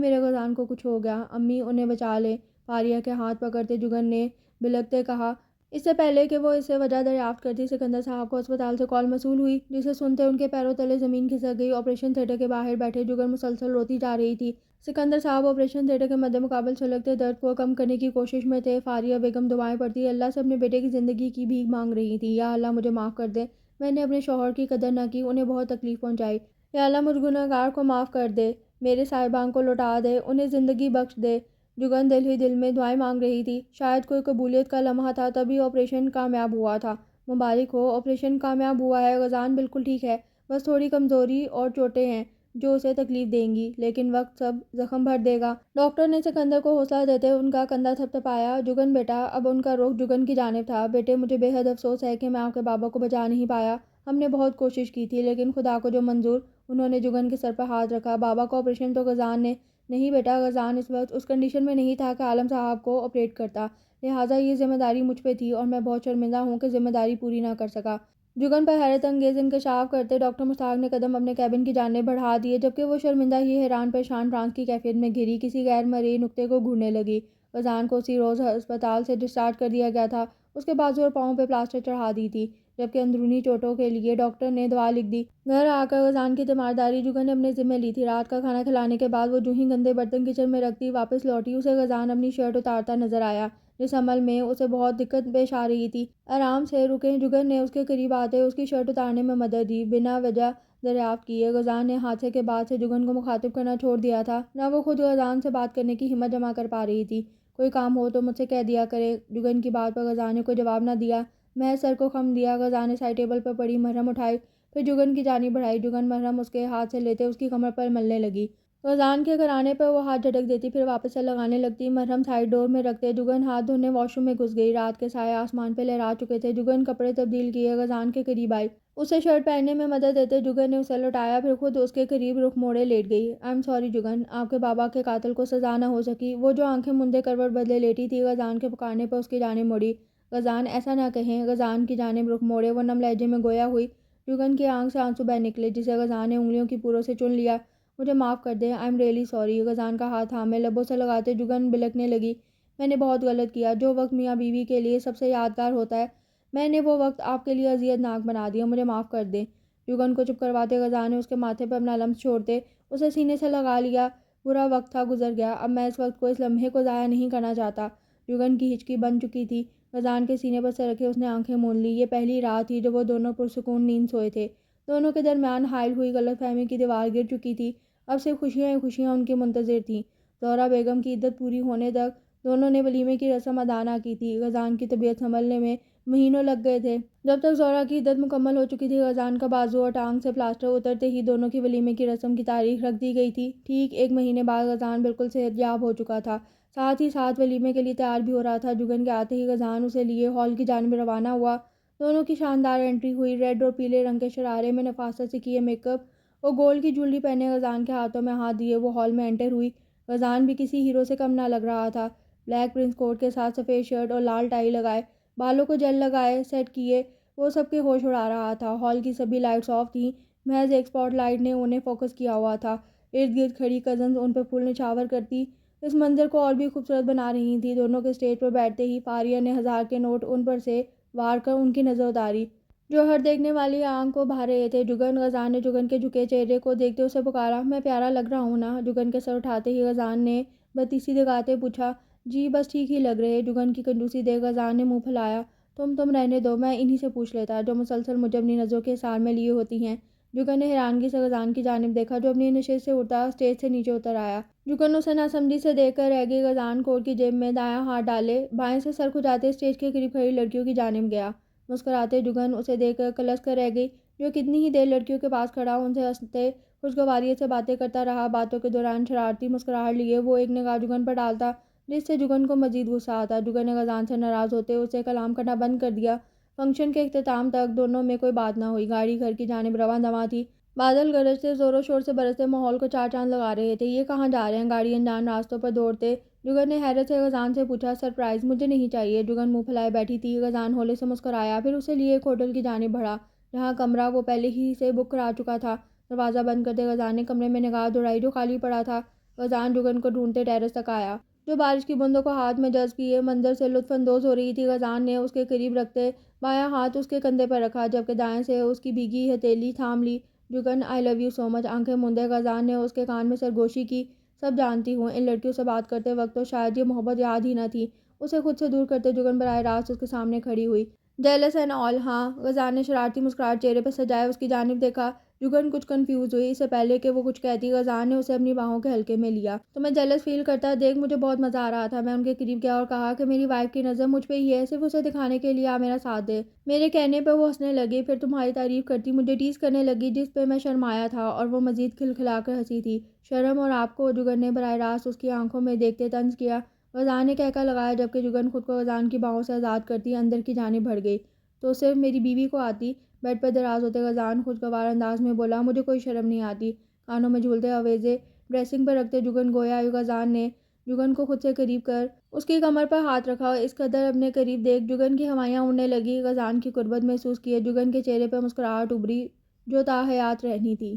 میرے غزال کو کچھ ہو گیا، امی انہیں بچا لیں۔ فاریہ کے ہاتھ پکڑتے جگن نے بلکتے کہا۔ اس سے پہلے کہ وہ اسے وجہ دریافت کرتی، سکندر صاحب کو اسپتال سے کال موصول ہوئی، جسے سنتے ان کے پیروں تلے زمین کھسک گئی۔ آپریشن تھیٹر کے باہر بیٹھے جگن مسلسل روتی جا رہی تھی۔ سکندر صاحب آپریشن تھیٹر کے مدمقابل چھلکتے درد کو کم کرنے کی کوشش میں تھے۔ فاریہ بیگم دعائیں پڑھتی اللہ سے اپنے بیٹے کی زندگی کی بھیک مانگ رہی تھیں۔ یا اللہ مجھے معاف کر دے، میں نے اپنے شوہر کی قدر نہ کی، انہیں بہت تکلیف پہنچائی۔ یا اللہ مجھ گنہگار کو معاف کر دے، میرے صاحبان کو لوٹا دے، انہیں زندگی بخش دے۔ جگن دل ہی دل میں دعائیں مانگ رہی تھی۔ شاید کوئی قبولیت کا لمحہ تھا، تبھی آپریشن کامیاب ہوا تھا۔ مبارک ہو، آپریشن کامیاب ہوا ہے۔ غزال بالکل ٹھیک ہے، بس تھوڑی کمزوری اور چوٹیں ہیں جو اسے تکلیف دیں گی، لیکن وقت سب زخم بھر دے گا۔ ڈاکٹر نے سکندر کو حوصلہ دیتے ان کا کندھا تھپ تھپایا۔ جگن بیٹا، اب ان کا رخ جگن کی جانب تھا۔ بیٹے مجھے بے حد افسوس ہے کہ میں آپ کے بابا کو بچا نہیں پایا۔ ہم نے بہت کوشش کی تھی، لیکن خدا کو جو منظور۔ انہوں نے جگن کے سر پر ہاتھ رکھا۔ بابا کو آپریشن تو غزال نے نہیں بیٹا، غزال اس وقت اس کنڈیشن میں نہیں تھا کہ عالم صاحب کو آپریٹ کرتا، لہٰذا یہ ذمہ داری مجھ پہ تھی اور میں بہت شرمندہ ہوں کہ ذمہ داری پوری نہ کر سکا۔ جگن پر حیرت انگیز انکشاف کرتے ڈاکٹر مشتاق نے قدم اپنے کیبن کی جانب بڑھا دیے، جبکہ وہ شرمندہ ہی حیران پریشان فرانس کی کیفیت میں گھری کسی غیر مرئی نقطے کو گھورنے لگی۔ غزال کو اسی روز ہسپتال سے ڈسچارج کر دیا گیا تھا۔ اس کے بازو اور پاؤں پہ پلاسٹر چڑھا دی تھی، جبکہ اندرونی چوٹوں کے لیے ڈاکٹر نے دوا لکھ دی۔ گھر آ کر غزال کی تیمارداری جگن نے اپنے ذمہ لی تھی۔ رات کا کھانا کھلانے کے بعد وہ جو ہی گندے برتن کچن میں رکھتی واپس لوٹی، اسے غزال اپنی شرٹ اتارتا نظر آیا، جس عمل میں اسے بہت دقت پیش آ رہی تھی۔ آرام سے رکیں۔ جگن نے اس کے قریب آتے اس کی شرٹ اتارنے میں مدد دی، بنا وجہ دریافت کیے۔ غزال نے حادثے کے بعد سے جگن کو مخاطب کرنا چھوڑ دیا تھا، نہ وہ خود غزال سے بات کرنے کی ہمت جمع کر پا رہی تھی۔ کوئی کام ہو تو مجھ سے کہہ دیا کرے۔ جگن کی بات پر غزال نے کوئی جواب نہ دیا، محض سر کو خم دیا۔ غزال نے سائڈ ٹیبل پر پڑی مرہم اٹھائی، پھر جگن کی جانب بڑھائی۔ جگن مرہم اس کے ہاتھ سے لیتے اس کی کمر پر ملنے لگی۔ غزال کے گھر آنے پر وہ ہاتھ جھٹک دیتی، پھر واپس سے لگانے لگتی۔ مرہم سائڈ ڈور میں رکھتے جگن ہاتھ دھونے واش روم میں گھس گئی۔ رات کے سائے آسمان پہ لہرا چکے تھے۔ جگن کپڑے تبدیل کیے غزال کے قریب آئی، اسے شرٹ پہننے میں مدد دیتے جگن نے اسے لوٹایا، پھر خود اس کے قریب رخ موڑے لیٹ گئی۔ آئی ایم سوری جگن، آپ کے بابا کے قاتل کو سزا نہ ہو سکی۔ وہ جو آنکھیں مندے کروٹ بدلے لیٹی تھی، غزال کے پکارنے پر اس کی جانب مڑی۔ غزال ایسا نہ کہیں۔ غزال کی جانب رخ موڑے وہ نم لہجے میں گویا ہوئی۔ جگن کی آنکھ سے آنسو بہہ نکلے، جسے غزال نے انگلیوں کی پوروں سے چن لیا۔ مجھے معاف کر دیں، آئی ایم ریئلی سوری۔ غزال کا ہاتھ تھامے لبوں سے لگاتے جگن بلکنے لگی۔ میں نے بہت غلط کیا۔ جو وقت میاں بیوی کے لیے سب سے یادگار ہوتا ہے، میں نے وہ وقت آپ کے لیے اذیت ناک بنا دیا، مجھے معاف کر دیں۔ جگن کو چپ کرواتے غزال نے اس کے ماتھے پر اپنا لمس چھوڑتے اسے سینے سے لگا لیا۔ برا وقت تھا، گزر گیا، اب میں اس وقت کو، اس لمحے کو ضائع نہیں کرنا چاہتا۔ جگن کی ہچکی بن چکی تھی۔ غزال کے سینے پر سر رکھے اس نے آنکھیں مون لی۔ یہ پہلی رات تھی جب وہ دونوں پرسکون نیند سوئے تھے۔ دونوں کے درمیان حائل ہوئی غلط فہمی کی دیوار گر چکی تھی، اب صرف خوشیاں ہی خوشیاں ان کی منتظر تھیں۔ زہرہ بیگم کی عدت پوری ہونے تک دونوں نے ولیمے کی رسم ادا نہ کی تھی۔ غزال کی طبیعت سنبھلنے میں مہینوں لگ گئے تھے۔ جب تک زہرہ کی عدت مکمل ہو چکی تھی، غزال کا بازو اور ٹانگ سے پلاسٹر اترتے ہی دونوں کی ولیمے کی رسم کی تاریخ رکھ دی گئی تھی۔ ٹھیک ایک مہینے بعد غزال بالکل صحت یاب ہو چکا تھا، ساتھ ہی ساتھ ولیمے کے لیے تیار بھی ہو رہا تھا۔ جگن کے آتے ہی غزال اسے لیے ہال کی جانب روانہ ہوا۔ دونوں کی شاندار انٹری ہوئی۔ ریڈ اور پیلے رنگ کے شرارے میں نفاست سے کیے میک اپ اور گولڈ کی جویلری پہنے غزال کے ہاتھوں میں ہاتھ دیے وہ ہال میں انٹر ہوئی۔ غزال بھی کسی ہیرو سے کم نہ لگ رہا تھا۔ بلیک پرنس کوٹ کے ساتھ سفید شرٹ اور لال ٹائی لگائے بالوں کو جیل لگائے سیٹ کیے وہ سب کے ہوش اڑا رہا تھا۔ ہال کی سبھی لائٹس آف تھیں، محض ایک اسپاٹ لائٹ نے انہیں فوکس کیا ہوا تھا۔ ارد گرد کھڑی کزنز ان پہ پھول نچھاور کرتی اس منظر کو اور بھی خوبصورت بنا رہی تھیں۔ دونوں کے اسٹیج پر بیٹھتے ہی فاریہ نے 1000 کے نوٹ ان پر سے وار کر ان کی نظر اتاری جو ہر دیکھنے والی آنکھ کو بھا رہے تھے۔ جگن غزان نے جگن کے جھکے چہرے کو دیکھتے اسے پکارا، میں پیارا لگ رہا ہوں نا؟ جگن کے سر اٹھاتے ہی غزان نے بتیسی دکھاتے پوچھا، جی بس ٹھیک ہی لگ رہے۔ جگن کی کنجوسی دیکھ غزان نے منہ پھیلایا، تم رہنے دو، میں انہی سے پوچھ لیتا جو مسلسل مجھے اپنی نظروں کے حصار میں لیے ہوتی ہیں۔ جگن نے حیرانگی سے غزان کی جانب دیکھا جو اپنی نشست سے اٹھتا اسٹیج سے نیچے اتر آیا۔ جگن اسے ناسمجھی سے دیکھ کر رہ گئی۔ غزان کوٹ کی جیب میں دایاں ہاتھ ڈالے بائیں سے سر کھجاتے اسٹیج کے قریب کھڑی لڑکیوں کی جانب گیا۔ مسکراتے جگن اسے دیکھ کر کلس کر رہ گئی جو کتنی ہی دیر لڑکیوں کے پاس کھڑا ان سے ہنستے خوشگواریت سے باتیں کرتا رہا۔ باتوں کے دوران شرارتی مسکراہٹ لیے وہ ایک نگاہ جگن پر ڈالتا جس سے جگن کو مزید غصہ آتا۔ جگن نے غزان سے ناراض ہوتے اسے کلام کرنا بند کر دیا۔ فنکشن کے اختتام تک دونوں میں کوئی بات نہ ہوئی۔ گاڑی گھر کی جانب رواں دواں تھی۔ بادل گرجتے زور و شور سے برستے ماحول کو چار چاند لگا رہے تھے۔ یہ کہاں جا رہے ہیں؟ گاڑی انجان راستوں پر دوڑتے جگن نے حیرت سے غزان سے پوچھا، سرپرائز مجھے نہیں چاہیے۔ جگن منہ پھیلائے بیٹھی تھی۔ غزان ہولے سے مسکرایا، پھر اسے لیے ایک ہوٹل کی جانب بڑھا جہاں کمرہ وہ پہلے ہی سے بک کرا چکا تھا۔ دروازہ بند کرتے غزان نے کمرے میں نگاہ دوڑائی جو خالی پڑا تھا۔ غزان جگن کو ڈھونڈتے ٹیرس تک آیا جو بارش کی بوندوں کو ہاتھ میں جذب کیے منظر سے لطف اندوز ہو رہی تھی۔ غزان نے اس کے قریب رکھتے بایاں ہاتھ اس کے کندھے پر رکھا جبکہ دائیں سے اس کی بھیگی ہتھیلی تھام لی۔ جگن آئی لو یو سو مچ۔ آنکھیں موندے غزان نے اس کے کان میں سرگوشی کی، سب جانتی ہوں، ان لڑکیوں سے بات کرتے وقت تو شاید یہ محبت یاد ہی نہ تھی۔ اسے خود سے دور کرتے جگن براہ راست اس کے سامنے کھڑی ہوئی۔ جیلس اینڈ آل ہاں؟ غزان نے شرارتی مسکراہٹ چہرے پر سجائے اس کی جانب دیکھا۔ جگن کچھ کنفیوز ہوئی۔ اس سے پہلے کہ وہ کچھ کہتی غزان نے اسے اپنی باہوں کے حلقے میں لیا۔ تو میں جیلس فیل کرتا دیکھ مجھے بہت مزہ آ رہا تھا۔ میں ان کے قریب گیا اور کہا کہ میری وائف کی نظر مجھ پہ ہی ہے، صرف اسے دکھانے کے لیے آپ میرا ساتھ دیں۔ میرے کہنے پہ وہ ہنسنے لگی، پھر تمہاری تعریف کرتی مجھے ٹیز کرنے لگی جس پہ میں شرمایا تھا اور وہ مزید کھلکھلا کر ہنسی تھی۔ شرم اور آپ کو؟ جگن نے براہ راست اس کی آنکھوں میں دیکھتے طنز کیا۔ غزان نے کہکا لگایا جبکہ جگن خود کو غزان کی باہوں سے آزاد کرتی اندر کی جانب بڑھ گئی۔ تو صرف میری بیوی کو آتی؟ بیڈ پر دراز ہوتے غزان خوشگوار انداز میں بولا، مجھے کوئی شرم نہیں آتی۔ کانوں میں جھولتے آویزے ڈریسنگ پر رکھتے جگن گویا غزان نے جگن کو خود سے قریب کر اس کی کمر پر ہاتھ رکھا اور اس قدر اپنے قریب دیکھ جگن کی ہوائیاں اڑنے لگی۔ غزان کی قربت محسوس کیے جگن کے چہرے پر مسکراہٹ ابھری جو تا حیات رہنی تھی۔